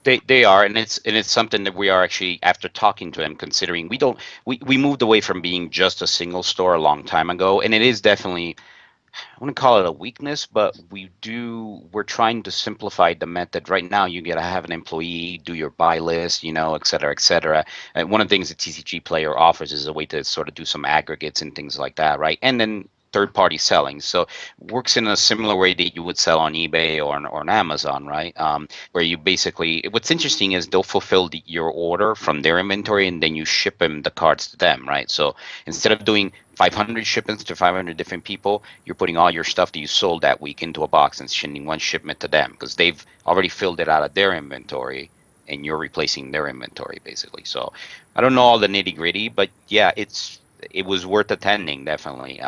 they are, and it's something that we are actually, after talking to them, considering. We moved away from being just a single store a long time ago, and it is definitely, I wouldn't call it a weakness, but we're trying to simplify the method. Right now, you gotta have an employee do your buy list, et cetera, et cetera. And one of the things that TCG Player offers is a way to sort of do some aggregates and things like that, right? And then third-party selling. So works in a similar way that you would sell on eBay or on Amazon, right? Where you basically, what's interesting is they'll fulfill your order from their inventory, and then you ship them the cards to them, right? So instead of doing 500 shipments to 500 different people, you're putting all your stuff that you sold that week into a box and sending one shipment to them, because they've already filled it out of their inventory, and you're replacing their inventory, basically. So I don't know all the nitty-gritty, but yeah, it was worth attending, definitely.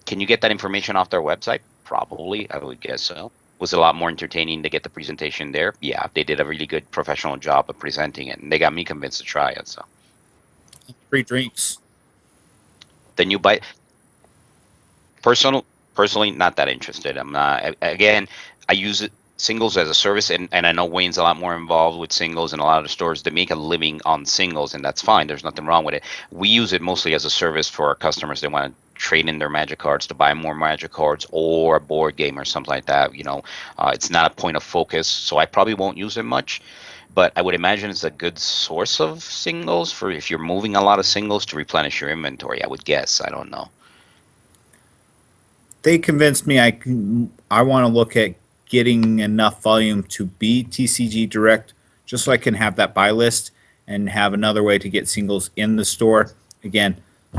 Can you get that information off their website? Probably, I would guess so. Was it a lot more entertaining to get the presentation there? Yeah, they did a really good professional job of presenting it, and they got me convinced to try it. So free drinks. then you buy. Personally, not that interested. I'm not. Again, I use it singles as a service, and I know Wayne's a lot more involved with singles, and a lot of the stores that make a living on singles, and that's fine. There's nothing wrong with it. We use it mostly as a service for our customers that want to trade in their Magic cards to buy more Magic cards or a board game or something like that. It's not a point of focus, so I probably won't use it much. But I would imagine it's a good source of singles for if you're moving a lot of singles to replenish your inventory. I would guess. I don't know. They convinced me I want to look at getting enough volume to be TCG Direct, just so I can have that buy list and have another way to get singles in the store. Again,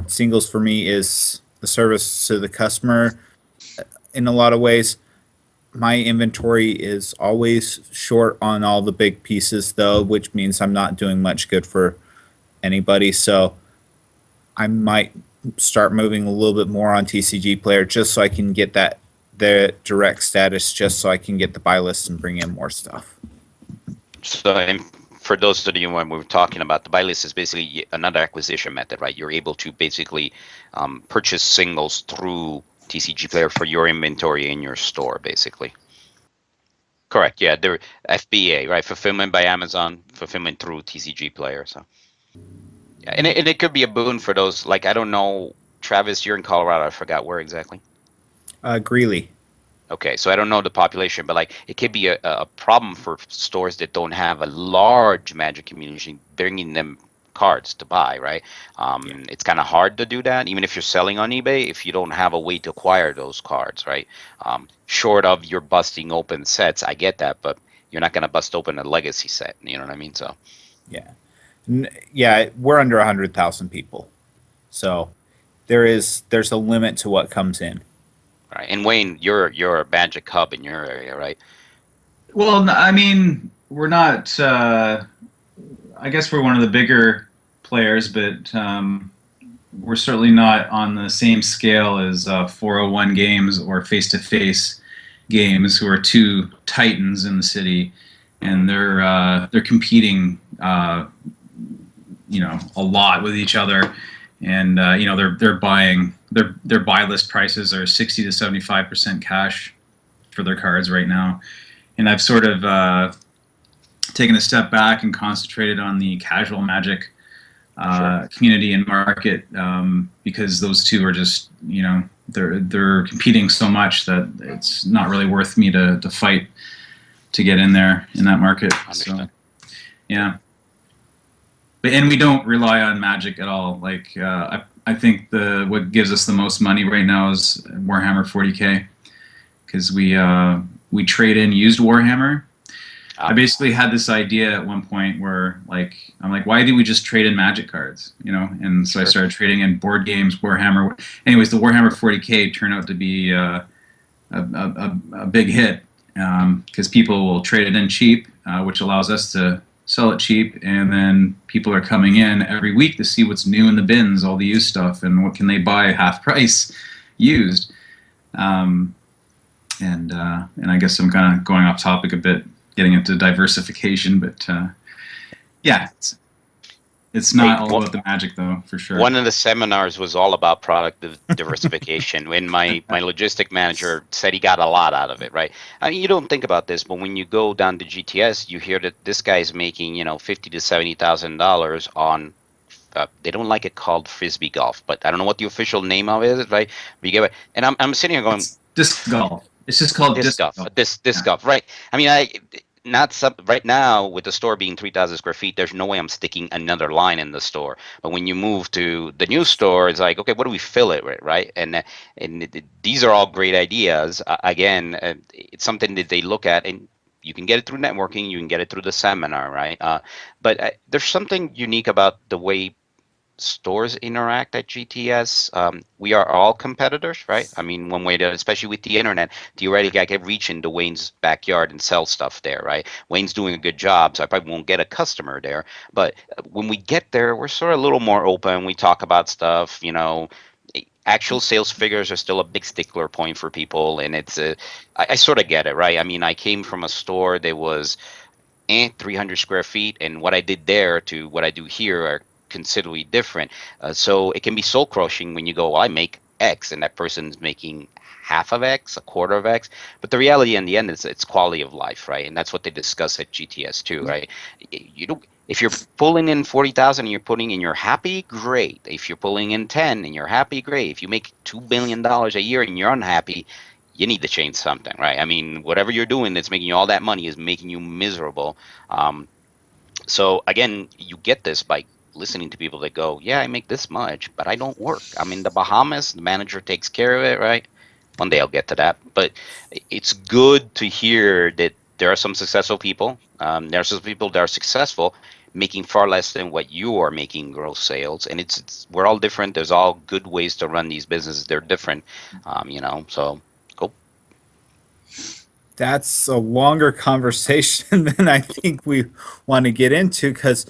singles for me is the service to the customer in a lot of ways. My inventory is always short on all the big pieces, though, which means I'm not doing much good for anybody. So I might start moving a little bit more on TCG Player just so I can get the direct status, just so I can get the buy list and bring in more stuff. So, and for those of you when we were talking about, the buy list is basically another acquisition method, right? You're able to basically purchase singles through TCG Player for your inventory in your store, basically. Correct. Yeah, they're FBA, right? Fulfillment by Amazon, fulfillment through TCG Player. So, yeah, and it could be a boon for those. Like, I don't know, Travis, you're in Colorado. I forgot where exactly. Greeley. Okay, so I don't know the population, but like it could be a problem for stores that don't have a large Magic community bringing them cards to buy, right? It's kind of hard to do that, even if you're selling on eBay, if you don't have a way to acquire those cards, right? Short of you're busting open sets, I get that, but you're not going to bust open a legacy set, you know what I mean? So, yeah, we're under 100,000 people, so there's a limit to what comes in. right. And Wayne, you're a Magic hub in your area, right? Well, I mean, we're not. I guess we're one of the bigger players, but we're certainly not on the same scale as 401 Games or Face to Face Games, who are two titans in the city, and they're competing, a lot with each other, and they're buying their buy list prices are 60 to 75% cash for their cards right now, and I've sort of taken a step back and concentrated on the casual Magic community and market, because those two are just, they're competing so much that it's not really worth me to fight to get in there in that market. Understood. So, yeah. And we don't rely on Magic at all. Like, I think what gives us the most money right now is Warhammer 40K, because we trade in used Warhammer. I basically had this idea at one point where, I'm like, why do we just trade in Magic cards? And so I started trading in board games, Warhammer. Anyways, the Warhammer 40K turned out to be a big hit, because people will trade it in cheap, which allows us to sell it cheap, and then people are coming in every week to see what's new in the bins, all the used stuff, and what can they buy half price used. And I guess I'm kind of going off topic a bit, getting into diversification, but it's not all about the Magic, though, for sure. One of the seminars was all about product diversification. When my logistic manager said he got a lot out of it, right? I mean, you don't think about this, but when you go down to GTS, you hear that this guy's making, $50,000 to $70,000 on. They don't like it called frisbee golf, but I don't know what the official name of it is, right? But you get it. And I'm sitting here going, it's disc golf. It's just called disc golf. Disc golf, right? I mean, right now with the store being 3,000 square feet, there's no way I'm sticking another line in the store. But when you move to the new store, it's like, okay, what do we fill it with, right? And these are all great ideas. Again, it's something that they look at, and you can get it through networking, you can get it through the seminar, right? But there's something unique about the way stores interact at GTS. We are all competitors, right? I mean, one way to, especially with the internet, theoretically I can reach into Wayne's backyard and sell stuff there, right? Wayne's doing a good job, so I probably won't get a customer there. But when we get there, we're sort of a little more open. We talk about stuff, actual sales figures are still a big stickler point for people, and I sort of get it, right? I mean, I came from a store that was 300 square feet, and what I did there to what I do here are considerably different. So it can be soul crushing when you go, well, I make X and that person's making half of X, a quarter of X. But the reality in the end is it's quality of life, right? And that's what they discuss at GTS too, right? If you're pulling in 40,000 and you're putting in, you're happy, great. If you're pulling in 10 and you're happy, great. If you make $2 billion a year and you're unhappy, you need to change something, right? I mean, whatever you're doing that's making you all that money is making you miserable. So again, you get this by listening to people that go, yeah, I make this much, but I don't work. I'm in the Bahamas. The manager takes care of it, right? One day I'll get to that. But it's good to hear that there are some successful people. There are some people that are successful, making far less than what you are making gross sales. And we're all different. There's all good ways to run these businesses. They're different, so go. That's a longer conversation than I think we want to get into, because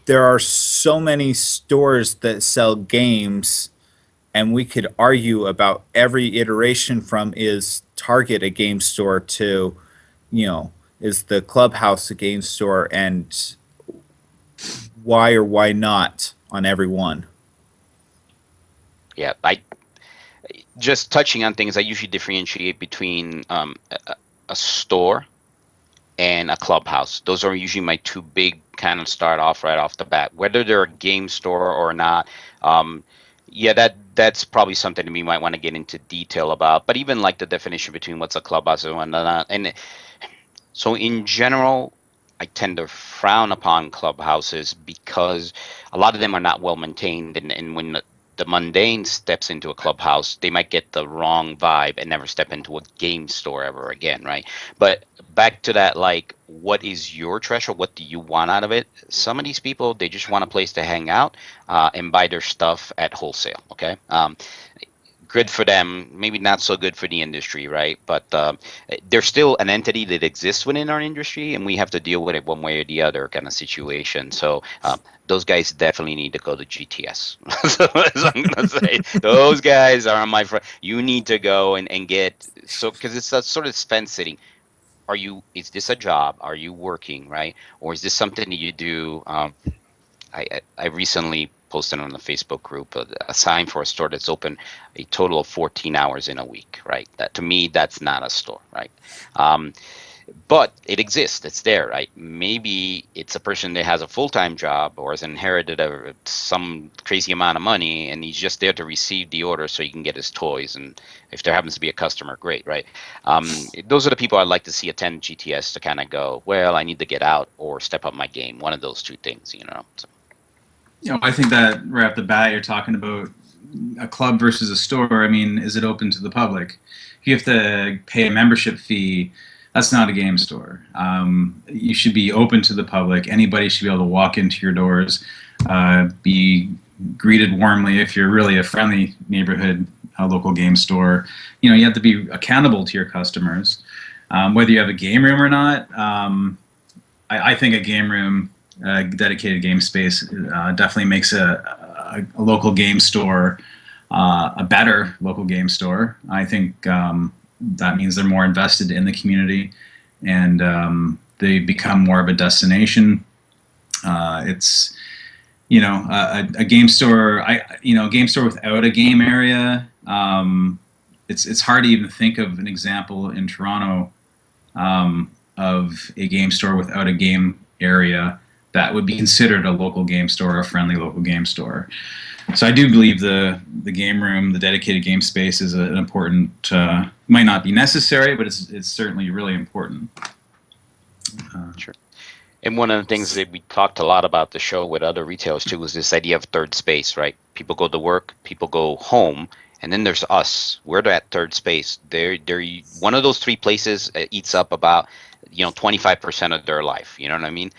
there are so many stores that sell games, and we could argue about every iteration from is Target a game store to, is the Clubhouse a game store, and why or why not on every one? Yeah, I just touching on things. I usually differentiate between a store and a clubhouse. Those are usually my two big kind of start off right off the bat. Whether they're a game store or not, yeah, that's probably something we might want to get into detail about. But even like the definition between what's a clubhouse and whatnot. And so in general, I tend to frown upon clubhouses because a lot of them are not well maintained, and when the mundane steps into a clubhouse, they might get the wrong vibe and never step into a game store ever again, right? But back to that, like, what is your threshold? What do you want out of it? Some of these people, they just want a place to hang out and buy their stuff at wholesale, okay? Good for them, maybe not so good for the industry, right? But there's still an entity that exists within our industry, and we have to deal with it one way or the other kind of situation. So those guys definitely need to go to GTS. So as I'm gonna say, those guys are on my front. You need to go and get, so because it's a sort of fence sitting. Is this a job? Are you working, right? Or is this something that you do? I recently posted on the Facebook group a sign for a store that's open a total of 14 hours in a week, right? That, to me, that's not a store, right? But it exists. It's there, right? Maybe it's a person that has a full-time job or has inherited some crazy amount of money, and he's just there to receive the order so he can get his toys. And if there happens to be a customer, great, right? Those are the people I'd like to see attend GTS to kind of go, well, I need to get out or step up my game. One of those two things, you know. So. You know, I think that right off the bat, you're talking about a club versus a store. I mean, is it open to the public? If you have to pay a membership fee, that's not a game store. You should be open to the public. Anybody should be able to walk into your doors, be greeted warmly. If you're really a friendly neighborhood local game store, you know, you have to be accountable to your customers. Whether you have a game room or not, I think a game room, dedicated game space, definitely makes a local game store a better local game store. I think that means they're more invested in the community, and they become more of a destination. It's, you know, a game store. A game store without a game area. It's hard to even think of an example in Toronto of a game store without a game area that would be considered a local game store, a friendly local game store. So I do believe the game room, the dedicated game space, is an important. Might not be necessary, but it's certainly really important. Sure. And one of the things that we talked a lot about the show with other retailers too was this idea of third space, right? People go to work, people go home, and then there's us. We're that third space. They're one of those three places eats up about 25% of their life. You know what I mean?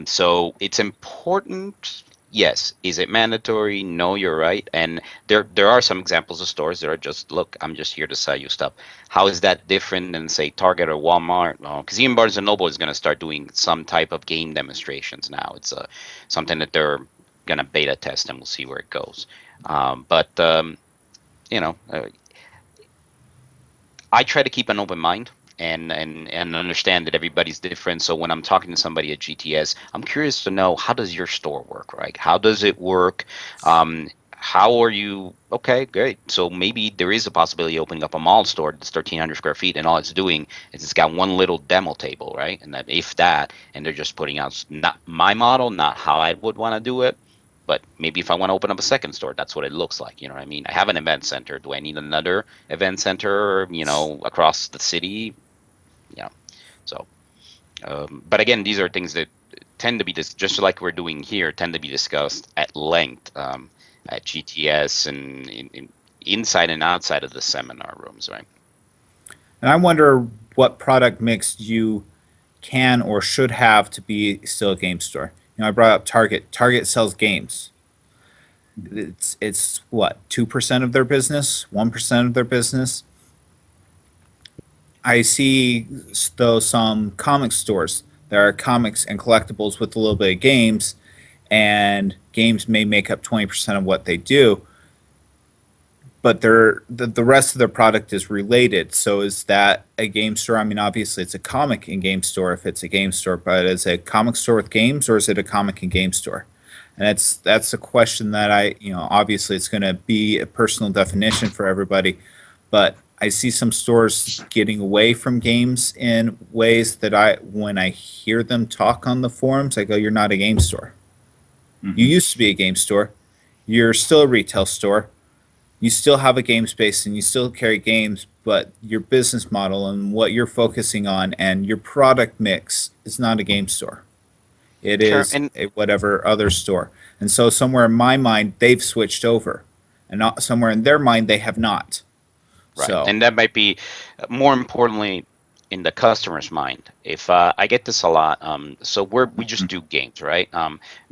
So it's important. Yes. Is it mandatory? No, you're right. And there are some examples of stores that are just, look, I'm just here to sell you stuff. How is that different than, say, Target or Walmart? Because even Barnes & Noble is going to start doing some type of game demonstrations now. It's something that they're going to beta test, and we'll see where it goes. I try to keep an open mind and understand that everybody's different. So when I'm talking to somebody at GTS, I'm curious to know, how does your store work, right? How does it work? How are you? Okay, great. So maybe there is a possibility of opening up a mall store that's 1,300 square feet, and all it's doing is it's got one little demo table, right? And that, if that, and they're just putting out not my model, not how I would want to do it. But maybe if I want to open up a second store, that's what it looks like. You know what I mean? I have an event center. Do I need another event center, across the city? Yeah. So, but again, these are things that tend to be just like we're doing here, tend to be discussed at length at GTS and inside and outside of the seminar rooms, right? And I wonder what product mix you can or should have to be still a game store. I brought up Target. Target sells games. It's what, 2% of their business, 1% of their business. I see though some comic stores. There are comics and collectibles with a little bit of games, and games may make up 20% of what they do. but the rest of their product is related. So is that a game store? I mean, obviously it's a comic and game store if it's a game store, but is it a comic store with games, or is it a comic and game store? And that's a question that obviously it's going to be a personal definition for everybody, but I see some stores getting away from games in ways that when I hear them talk on the forums, I go, you're not a game store. Mm-hmm. You used to be a game store. You're still a retail store. You still have a game space and you still carry games, but your business model and what you're focusing on and your product mix is not a game store. It is a whatever other store. And so somewhere in my mind, they've switched over. And somewhere in their mind, they have not. Right, So, and that might be more importantly in the customer's mind. If I get this a lot, so we just do games, right?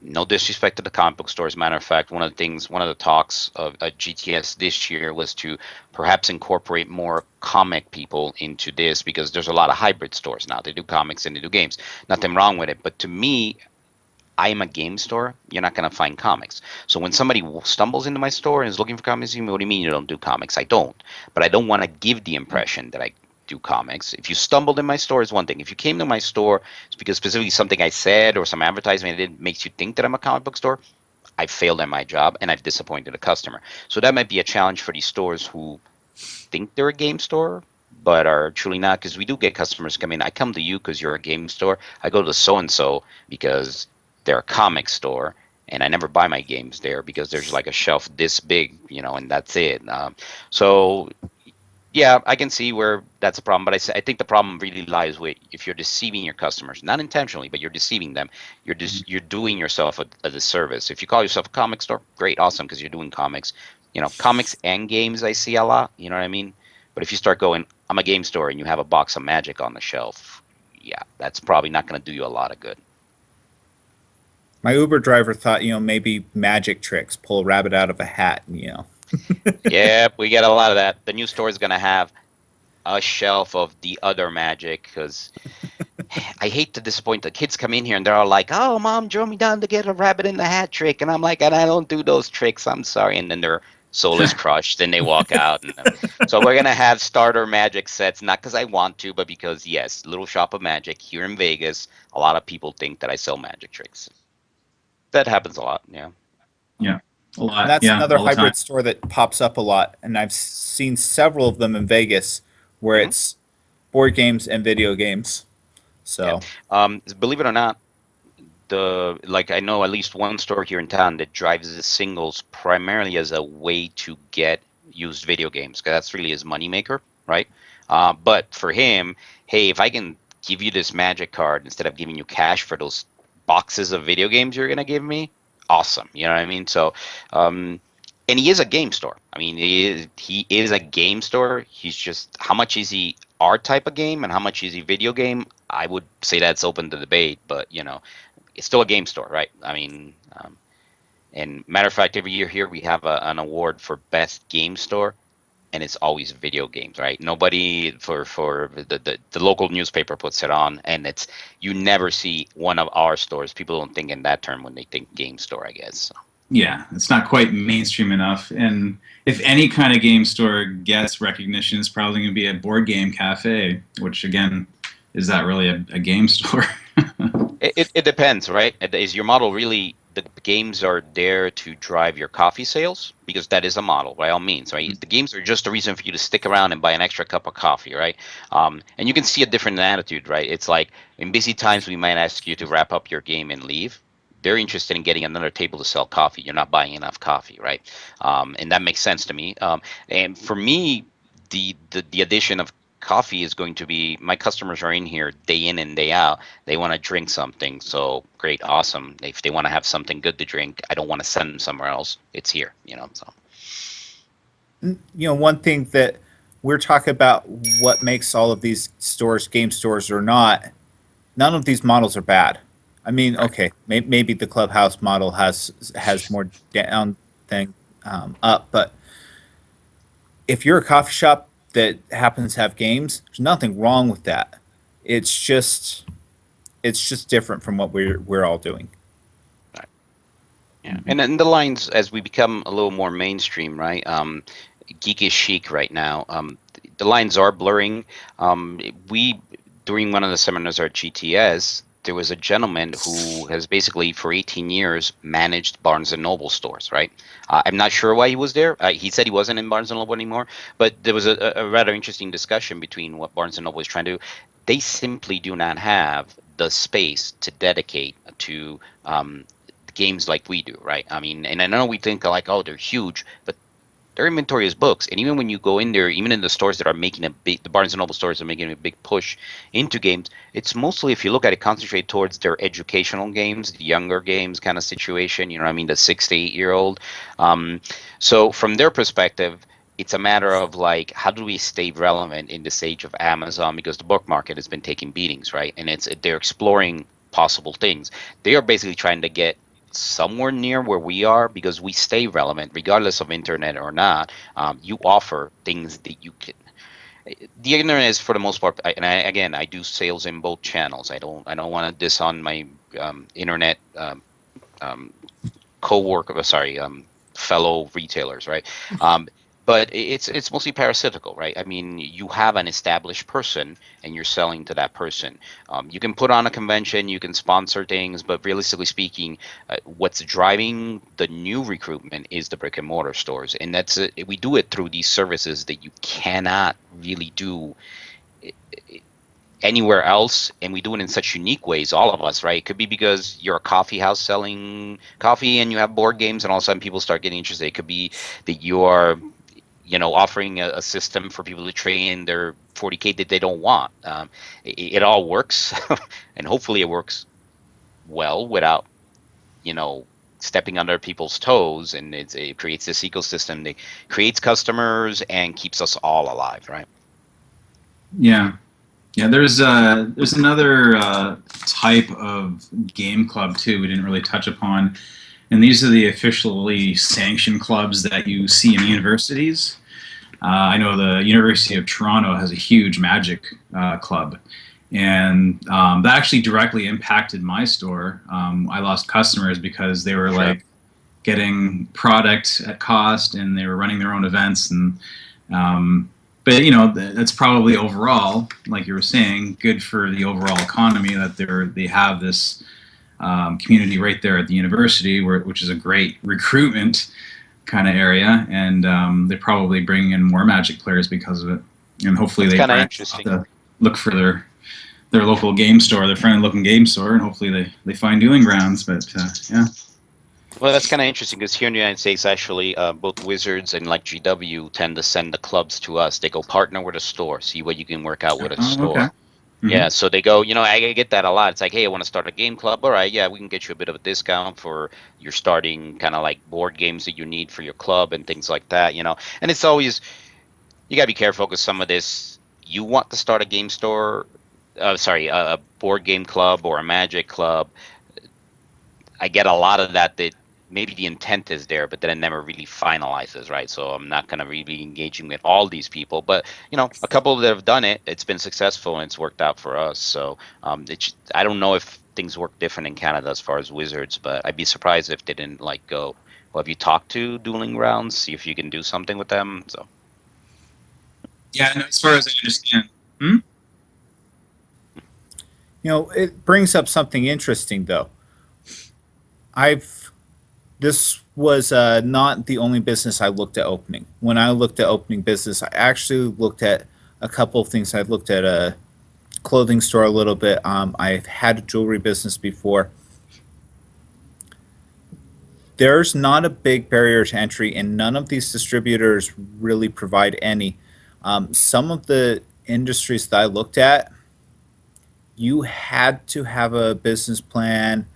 No disrespect to the comic book store. As a matter of fact, one of the talks of GTS this year was to perhaps incorporate more comic people into this, because there's a lot of hybrid stores now. They do comics and they do games. Nothing wrong with it, but to me, I am a game store. You're not going to find comics. So when somebody stumbles into my store and is looking for comics, what do you mean you don't do comics? I don't. But I don't want to give the impression that I do comics. If you stumbled in my store, is one thing. If you came to my store, it's because specifically something I said or some advertisement I did makes you think that I'm a comic book store, I failed at my job and I've disappointed a customer. So that might be a challenge for these stores who think they're a game store but are truly not, because we do get customers come in. I come to you because you're a game store. I go to so-and-so because they're a comic store, and I never buy my games there because there's like a shelf this big, and that's it. So, yeah, I can see where that's a problem, but I think the problem really lies with if you're deceiving your customers, not intentionally, but you're deceiving them. You're doing yourself a disservice. If you call yourself a comic store, great, awesome, because you're doing comics. Comics and games I see a lot, you know what I mean? But if you start going, I'm a game store, and you have a box of Magic on the shelf, yeah, that's probably not going to do you a lot of good. My Uber driver thought, maybe magic tricks, pull a rabbit out of a hat, Yep, we get a lot of that. The new store is going to have a shelf of the other Magic, because I hate to disappoint the kids. Come in here and they're all like, oh, Mom drove me down to get a rabbit in the hat trick. And I'm like, and I don't do those tricks. I'm sorry. And then their soul is crushed and they walk out. So we're going to have starter Magic sets, not because I want to, but because, yes, Little Shop of Magic here in Vegas, a lot of people think that I sell magic tricks. That happens a lot, yeah. Yeah, a lot. And that's yeah, another hybrid store that pops up a lot, and I've seen several of them in Vegas where it's board games and video games. So, believe it or not, I know at least one store here in town that drives the singles primarily as a way to get used video games, because that's really his moneymaker, right? But for him, hey, if I can give you this Magic card instead of giving you cash for those boxes of video games you're gonna give me, awesome. You know what I mean? So, and he is a game store. I mean, he is a game store. He's just, how much is he our type of game and how much is he video game? I would say that's open to debate, but it's still a game store, right? I mean, and matter of fact, every year here we have an award for best game store, and it's always video games, right? Nobody for the local newspaper puts it on, and you never see one of our stores. People don't think in that term when they think game store, I guess. So. Yeah, it's not quite mainstream enough. And if any kind of game store gets recognition, it's probably going to be a board game cafe, which again, is that really a game store? It depends, right? Is your model really, the games are there to drive your coffee sales? Because that is a model, by all means, right? The games are just a reason for you to stick around and buy an extra cup of coffee, right? And you can see a different attitude, right? It's like in busy times, we might ask you to wrap up your game and leave. They're interested in getting another table to sell coffee. You're not buying enough coffee, right? And that makes sense to me. And for me, the addition of coffee is going to be, my customers are in here day in and day out. They want to drink something. So great, awesome. If they want to have something good to drink, I don't want to send them somewhere else. It's here, so. One thing that we're talking about, what makes all of these stores game stores or not, none of these models are bad. I mean, okay, maybe the Clubhouse model has more down thing up, but if you're a coffee shop that happens to have games, there's nothing wrong with that. It's just different from what we're all doing. Right. Yeah, and then the lines, as we become a little more mainstream, right? geekish chic right now. The lines are blurring. We During one of the seminars at GTS, there was a gentleman who has basically for 18 years managed Barnes and Noble stores. Right. I'm not sure why he was there. He said he wasn't in Barnes and Noble anymore, but there was a rather interesting discussion between what Barnes and Noble is trying to do. They simply do not have the space to dedicate to games like we do, right? I mean, and I know we think like, oh, they're huge, but their inventory is books. And even when you go in there, even in the stores that are making the Barnes and Noble stores are making a big push into games, it's mostly, if you look at it, concentrate towards their educational games, the younger games kind of situation, you know what I mean, the 6 to 8 year old. So from their perspective, it's a matter of like, how do we stay relevant in this age of Amazon? Because the book market has been taking beatings, right? And they're exploring possible things. They are basically trying to get somewhere near where we are because we stay relevant regardless of internet or not. You offer things that you can. The internet is for the most part, again, I do sales in both channels. I don't want to diss on my internet co-worker, sorry, fellow retailers, right? But it's mostly parasitical, right? I mean, you have an established person and you're selling to that person. You can put on a convention, you can sponsor things, but realistically speaking, what's driving the new recruitment is the brick and mortar stores, and we do it through these services that you cannot really do anywhere else, and we do it in such unique ways, all of us, right? It could be because you're a coffee house selling coffee and you have board games and all of a sudden people start getting interested. It could be that you're offering a system for people to trade in their 40K that they don't want. It all works, and hopefully it works well without, stepping under people's toes, and it creates this ecosystem that creates customers and keeps us all alive, right? Yeah. Yeah, there's another type of game club too we didn't really touch upon, and these are the officially sanctioned clubs that you see in universities. I know the University of Toronto has a huge Magic club, and that actually directly impacted my store. I lost customers because they were like getting product at cost, and they were running their own events, and but that's probably overall, like you were saying, good for the overall economy that they have this community right there at the university, which is a great recruitment kind of area, and they're probably bringing in more Magic players because of it. And hopefully they branch out to look for their local game store, their friendly looking game store, and hopefully they find dueling grounds. But yeah. Well, that's kind of interesting because here in the United States, actually, both Wizards and like GW tend to send the clubs to us. They go partner with a store, see what you can work out with a store. Okay. Mm-hmm. Yeah, so they go, I get that a lot. It's like, hey, I want to start a game club. All right, yeah, we can get you a bit of a discount for your starting kind of like board games that you need for your club and things like that, And it's always, you got to be careful because some of this, you want to start a game store, a board game club or a Magic club. I get a lot of that maybe the intent is there, but then it never really finalizes, right? So I'm not going to really be engaging with all these people, but a couple that have done it, it's been successful and it's worked out for us. So I don't know if things work different in Canada as far as Wizards, but I'd be surprised if they didn't go, well, have you talked to Dueling Grounds, see if you can do something with them? So yeah, no, as far as I understand. It brings up something interesting though. This was not the only business I looked at opening. When I looked at opening business, I actually looked at a couple of things. I looked at a clothing store a little bit. I've had a jewelry business before. There's not a big barrier to entry, and none of these distributors really provide any. Some of the industries that I looked at, you had to have a business plan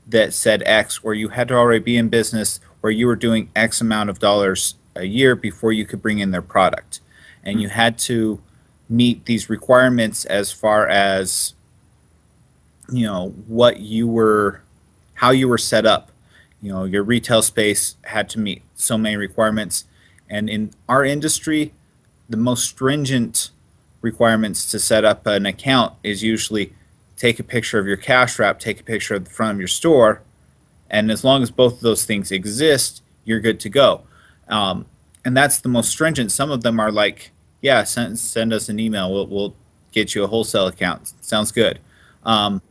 that said X, or you had to already be in business where you were doing X amount of dollars a year before you could bring in their product. And you had to meet these requirements as far as, what you were, how you were set up. Your retail space had to meet so many requirements. And in our industry, the most stringent requirements to set up an account is usually take a picture of your cash wrap, take a picture of the front of your store, and as long as both of those things exist, you're good to go. And and that's the most stringent. Some of them are like, yeah, send us an email. We'll get you a wholesale account. Sounds good. Um,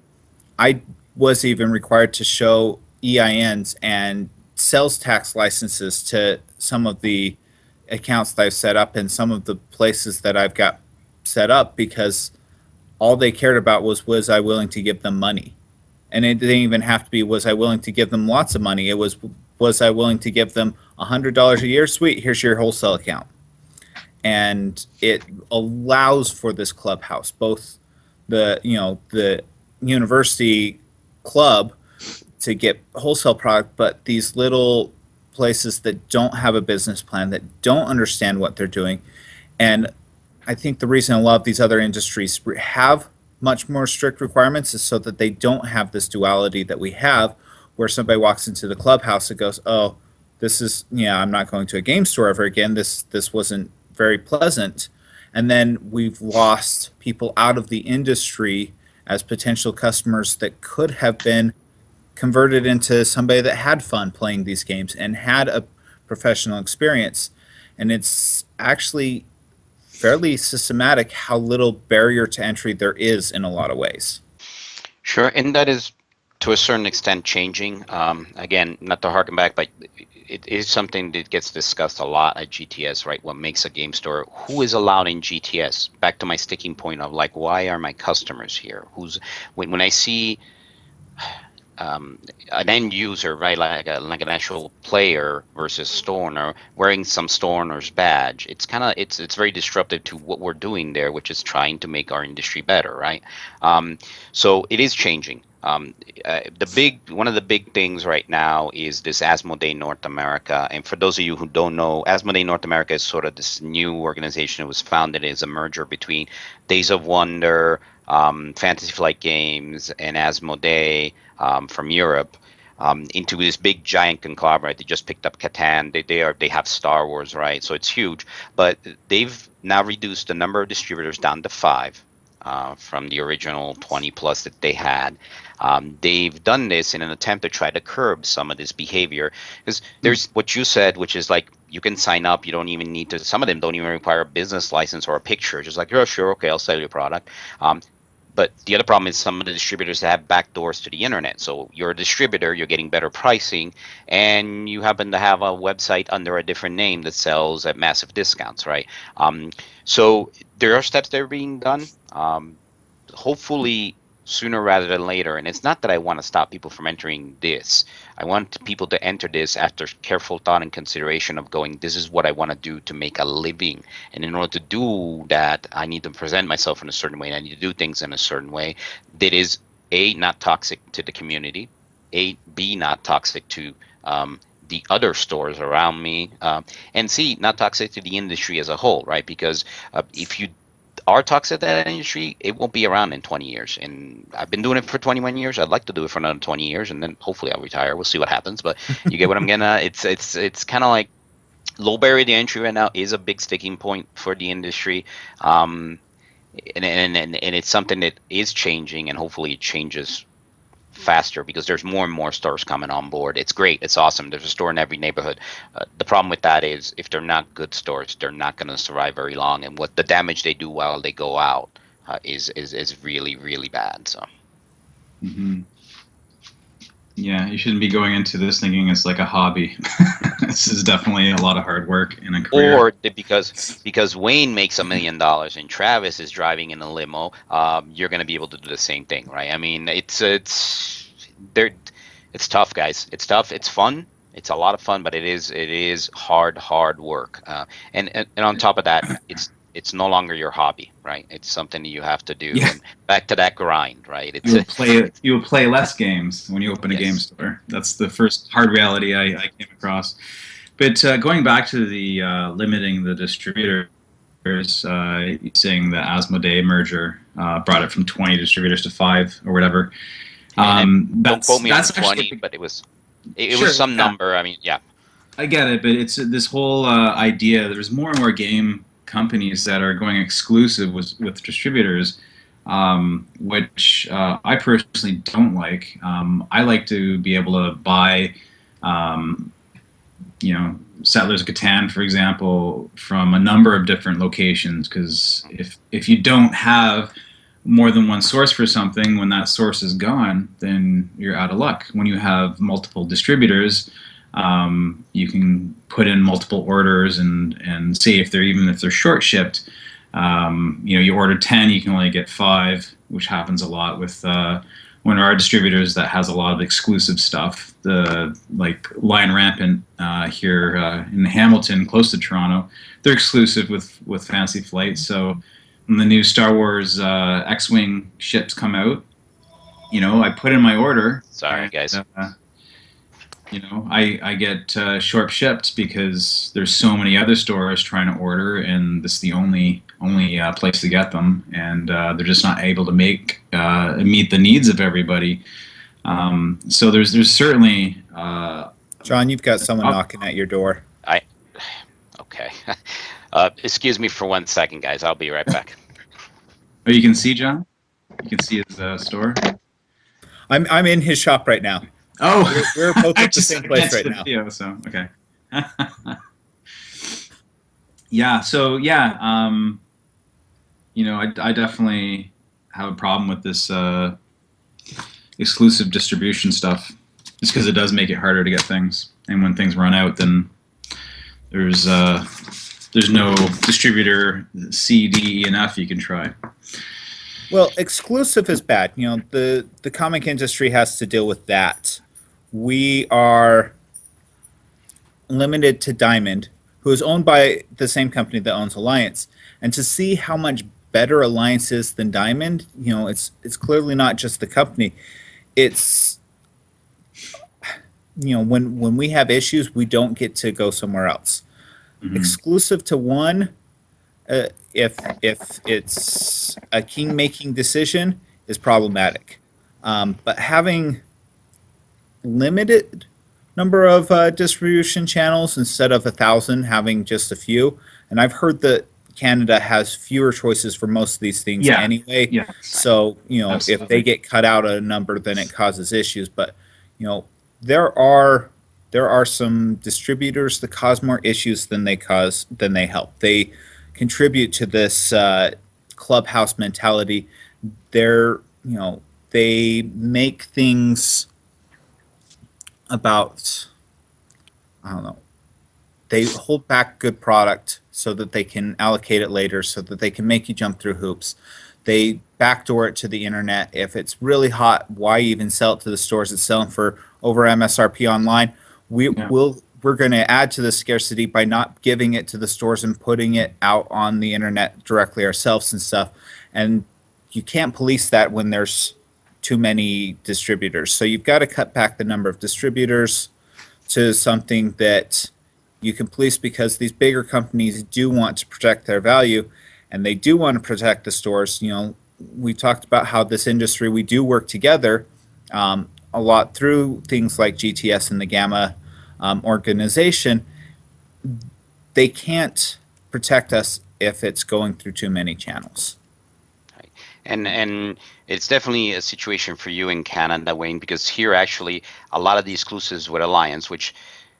I was even required to show EINs and sales tax licenses to some of the accounts that I've set up and some of the places that I've got set up, because all they cared about was I willing to give them money. And it didn't even have to be was I willing to give them lots of money. It was I willing to give them $100 a year? Sweet, here's your wholesale account. And it allows for this clubhouse, both the university club to get wholesale product, but these little places that don't have a business plan, that don't understand what they're doing. And I think the reason a lot of these other industries have much more strict requirements is so that they don't have this duality that we have, where somebody walks into the clubhouse and goes, oh, this is, I'm not going to a game store ever again. This wasn't very pleasant. And then we've lost people out of the industry as potential customers that could have been converted into somebody that had fun playing these games and had a professional experience. And it's actually fairly systematic how little barrier to entry there is in a lot of ways. Sure, and that is to a certain extent changing. Again, not to harken back, but it is something that gets discussed a lot at GTS, right? What makes a game store? Who is allowed in GTS? Back to my sticking point of like, why are my customers here? When I see an end user, right, like an actual player versus store owner wearing some store owner's badge, it's very disruptive to what we're doing there, which is trying to make our industry better, right? So it is changing. One of the big things right now is this Asmodee North America. And for those of you who don't know, Asmodee North America is sort of this new organization. It was founded as a merger between Days of Wonder, Fantasy Flight Games, and Asmodee from Europe into this big giant conglomerate. They just picked up Catan. They have Star Wars, right? So it's huge. But they've now reduced the number of distributors down to 5 from the original 20 plus that they had. They've done this in an attempt to try to curb some of this behavior, because there's what you said, which is like you can sign up. You don't even need to. Some of them don't even require a business license or a picture. Just like, oh, sure, okay, I'll sell you a product. But the other problem is some of the distributors have back doors to the internet. So you're a distributor, you're getting better pricing, and you happen to have a website under a different name that sells at massive discounts, right? So there are steps that are being done. Hopefully sooner rather than later. And it's not that I want to stop people from entering this. I want people to enter this after careful thought and consideration of going, this is what I want to do to make a living. And in order to do that, I need to present myself in a certain way. And I need to do things in a certain way that is, A, not toxic to the community, B, not toxic to the other stores around me, and C, not toxic to the industry as a whole, right? Because if you are toxic to that industry, it won't be around in 20 years. And I've been doing it for 21 years. I'd like to do it for another 20 years, and then hopefully I'll retire. We'll see what happens. But you get what I'm getting at? It's kind of like low barrier to entry right now is a big sticking point for the industry. And it's something that is changing, and hopefully it changes faster because there's more and more stores coming on board. It's great. It's awesome. There's a store in every neighborhood. The problem with that is if they're not good stores, they're not going to survive very long. And what the damage they do while they go out is really, really bad. So. Mm-hmm. Yeah, you shouldn't be going into this thinking it's like a hobby. This is definitely a lot of hard work in a career. Or because Wayne makes $1 million and Travis is driving in a limo, you're going to be able to do the same thing, right? I mean, it's tough, guys. It's tough. It's fun. It's a lot of fun, but it is hard work. And on top of that, it's no longer your hobby, right? It's something that you have to do. Yeah. And back to that grind, right? You will play less games when you open a game store. That's the first hard reality I came across. But going back to the limiting the distributors, saying the Asmodee merger brought it from 20 distributors to 5 or whatever. Don't quote me on 20, but it was some number. I mean, yeah. I get it, but it's this whole idea. There's more and more game companies that are going exclusive with distributors, which I personally don't like. I like to be able to buy Settlers of Catan, for example, from a number of different locations. Because if you don't have more than one source for something, when that source is gone, then you're out of luck. When you have multiple distributors, you can put in multiple orders and say if they're short shipped, you order 10, you can only get 5, which happens a lot with one of our distributors that has a lot of exclusive stuff. Like Lion Rampant here in Hamilton, close to Toronto, they're exclusive with Fantasy Flight. So when the new Star Wars X-Wing ships come out, I put in my order. Sorry, guys. I get short shipped because there's so many other stores trying to order, and this is the only place to get them, and they're just not able to meet the needs of everybody. So there's certainly. John, you've got someone knocking at your door. Okay. Excuse me for 1 second, guys. I'll be right back. Oh, you can see John? You can see his store? I'm in his shop right now. Oh, we're both at the same place right now. Video, so okay. Yeah. So yeah. I definitely have a problem with this exclusive distribution stuff, just because it does make it harder to get things. And when things run out, then there's no distributor C, D, E, and F you can try. Well, exclusive is bad. The comic industry has to deal with that. We are limited to Diamond, who is owned by the same company that owns Alliance. And to see how much better Alliance is than Diamond, it's clearly not just the company. It's when we have issues, we don't get to go somewhere else. Mm-hmm. Exclusive to one, if it's a king-making decision, is problematic. But having limited number of distribution channels instead of 1,000, having just a few, and I've heard that Canada has fewer choices for most of these things anyway. Yeah. So Absolutely. If they get cut out a number, then it causes issues. But there are some distributors that cause more issues than they help. They contribute to this clubhouse mentality. They make things about, I don't know, they hold back good product so that they can allocate it later, so that they can make you jump through hoops. They backdoor it to the internet. If it's really hot, why even sell it to the stores? It's selling for over MSRP online. We're going to add to the scarcity by not giving it to the stores and putting it out on the internet directly ourselves and stuff. And you can't police that when there's too many distributors. So you've got to cut back the number of distributors to something that you can police, because these bigger companies do want to protect their value, and they do want to protect the stores. We talked about how this industry, we do work together a lot through things like GTS and the GAMA organization. They can't protect us if it's going through too many channels. And it's definitely a situation for you in Canada, Wayne, because here actually a lot of the exclusives with Alliance, which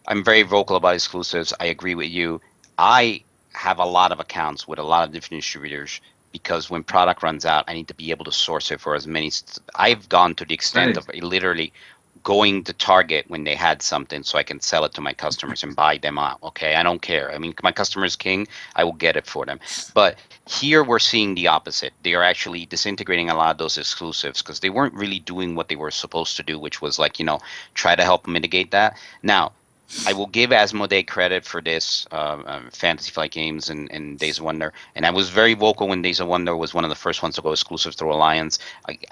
I'm very vocal about exclusives. I agree with you. I have a lot of accounts with a lot of different distributors, because when product runs out, I need to be able to source it for as many. I've gone to the extent of literally going to Target when they had something so I can sell it to my customers and buy them out. Okay, I don't care. I mean, my customer is king. I will get it for them. But here we're seeing the opposite. They are actually disintegrating a lot of those exclusives because they weren't really doing what they were supposed to do, which was like, try to help mitigate that. Now, I will give Asmodee credit for this, Fantasy Flight Games and Days of Wonder. And I was very vocal when Days of Wonder was one of the first ones to go exclusive through Alliance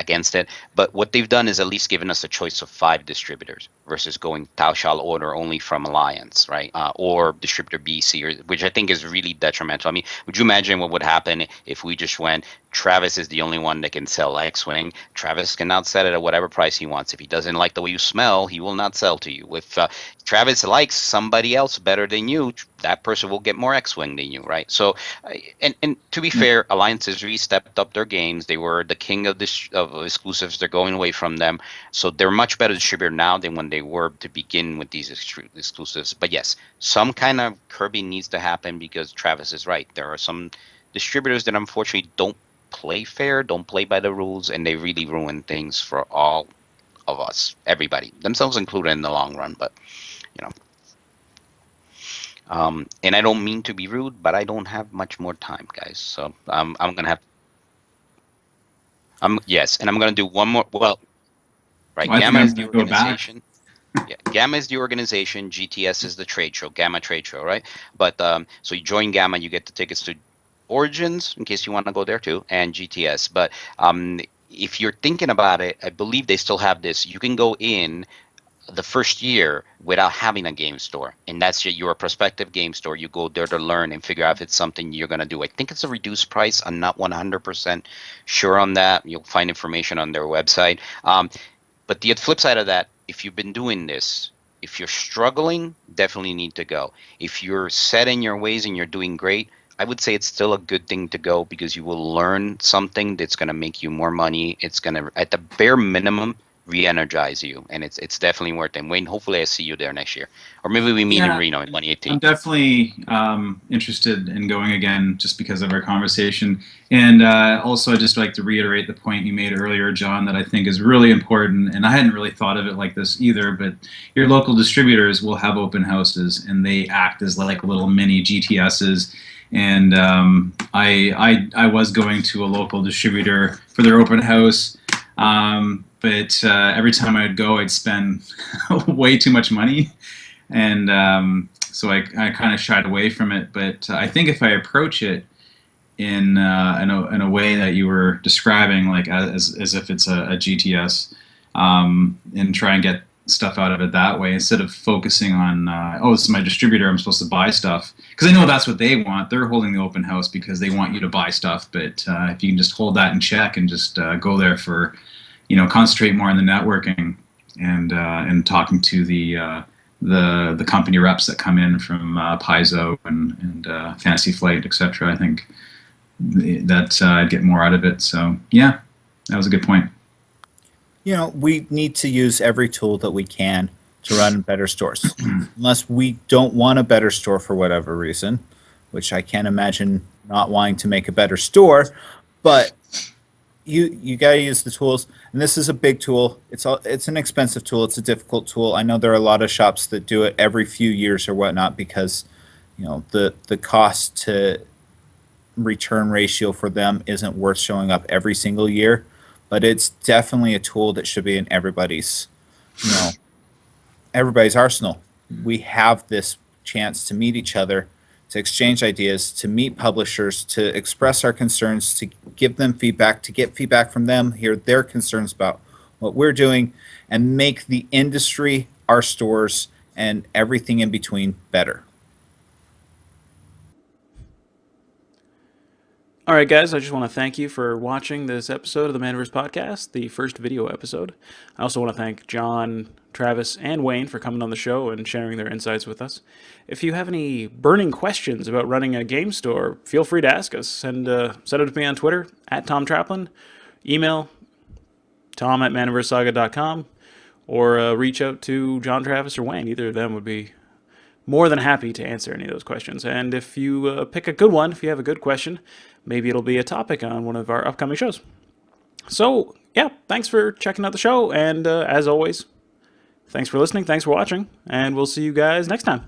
against it. But what they've done is at least given us a choice of 5 distributors versus going thou shall order only from Alliance, right? Or distributor B, C, which I think is really detrimental. I mean, would you imagine what would happen if we just went, Travis is the only one that can sell X-Wing. Travis can not sell it at whatever price he wants. If he doesn't like the way you smell, he will not sell to you. If Travis dislikes somebody else better than you, that person will get more X-Wing than you, right? So, and to be fair, Alliance has really stepped up their games. They were the king of exclusives. They're going away from them. So they're much better distributor now than when they were to begin with these exclusives. But yes, some kind of curbing needs to happen because Travis is right. There are some distributors that unfortunately don't play fair, don't play by the rules, and they really ruin things for all of us, everybody, themselves included in the long run. But and I don't mean to be rude, but I don't have much more time, guys. So I'm gonna have. Yes, and I'm gonna do one more. Well, right. Well, GAMA is the go back. organization. Yeah, GAMA is the organization. GTS is the trade show. GAMA trade show, right? But so you join GAMA, you get the tickets to Origins in case you want to go there too, and GTS. But if you're thinking about it, I believe they still have this. You can go in the first year without having a game store, and that's your prospective game store. You go there to learn and figure out if it's something you're going to do. I think it's a reduced price. I'm not 100% sure on that. You'll find information on their website. But the flip side of that, if you've been doing this, if you're struggling, definitely need to go. If you're set in your ways and you're doing great, I would say it's still a good thing to go because you will learn something that's going to make you more money. It's going to, at the bare minimum, re-energize you, and it's definitely worth it. Wayne, hopefully I see you there next year, or maybe we meet in Reno in 2018. I'm definitely interested in going again just because of our conversation. And also I'd just like to reiterate the point you made earlier, John, that I think is really important, and I hadn't really thought of it like this either, but your local distributors will have open houses, and they act as like little mini GTSs. And I was going to a local distributor for their open house, but every time I'd go, I'd spend way too much money, and so I kind of shied away from it. But I think if I approach it in a way that you were describing, like as if it's a GTS, and try and get stuff out of it that way instead of focusing on this is my distributor, I'm supposed to buy stuff, because I know that's what they want. They're holding the open house because they want you to buy stuff. But if you can just hold that in check and just go there for, concentrate more on the networking and talking to the company reps that come in from Paizo and Fantasy Flight, etc. I think that I'd get more out of it. So yeah, that was a good point. We need to use every tool that we can to run better stores. Unless we don't want a better store for whatever reason, which I can't imagine not wanting to make a better store, but you got to use the tools. And this is a big tool. It's an expensive tool. It's a difficult tool. I know there are a lot of shops that do it every few years or whatnot because the cost to return ratio for them isn't worth showing up every single year. But it's definitely a tool that should be in everybody's arsenal. We have this chance to meet each other, to exchange ideas, to meet publishers, to express our concerns, to give them feedback, to get feedback from them, hear their concerns about what we're doing, and make the industry, our stores, and everything in between better. All right, guys, I just want to thank you for watching this episode of the Manaverse Podcast, the first video episode. I also want to thank John, Travis, and Wayne for coming on the show and sharing their insights with us. If you have any burning questions about running a game store, feel free to ask us, and send it to me on Twitter, @Tom Traplin, email tom@manaversesaga.com, or reach out to John, Travis, or Wayne. Either of them would be more than happy to answer any of those questions. And if you pick a good one, if you have a good question, maybe it'll be a topic on one of our upcoming shows. So, yeah, thanks for checking out the show. And as always, thanks for listening, thanks for watching, and we'll see you guys next time.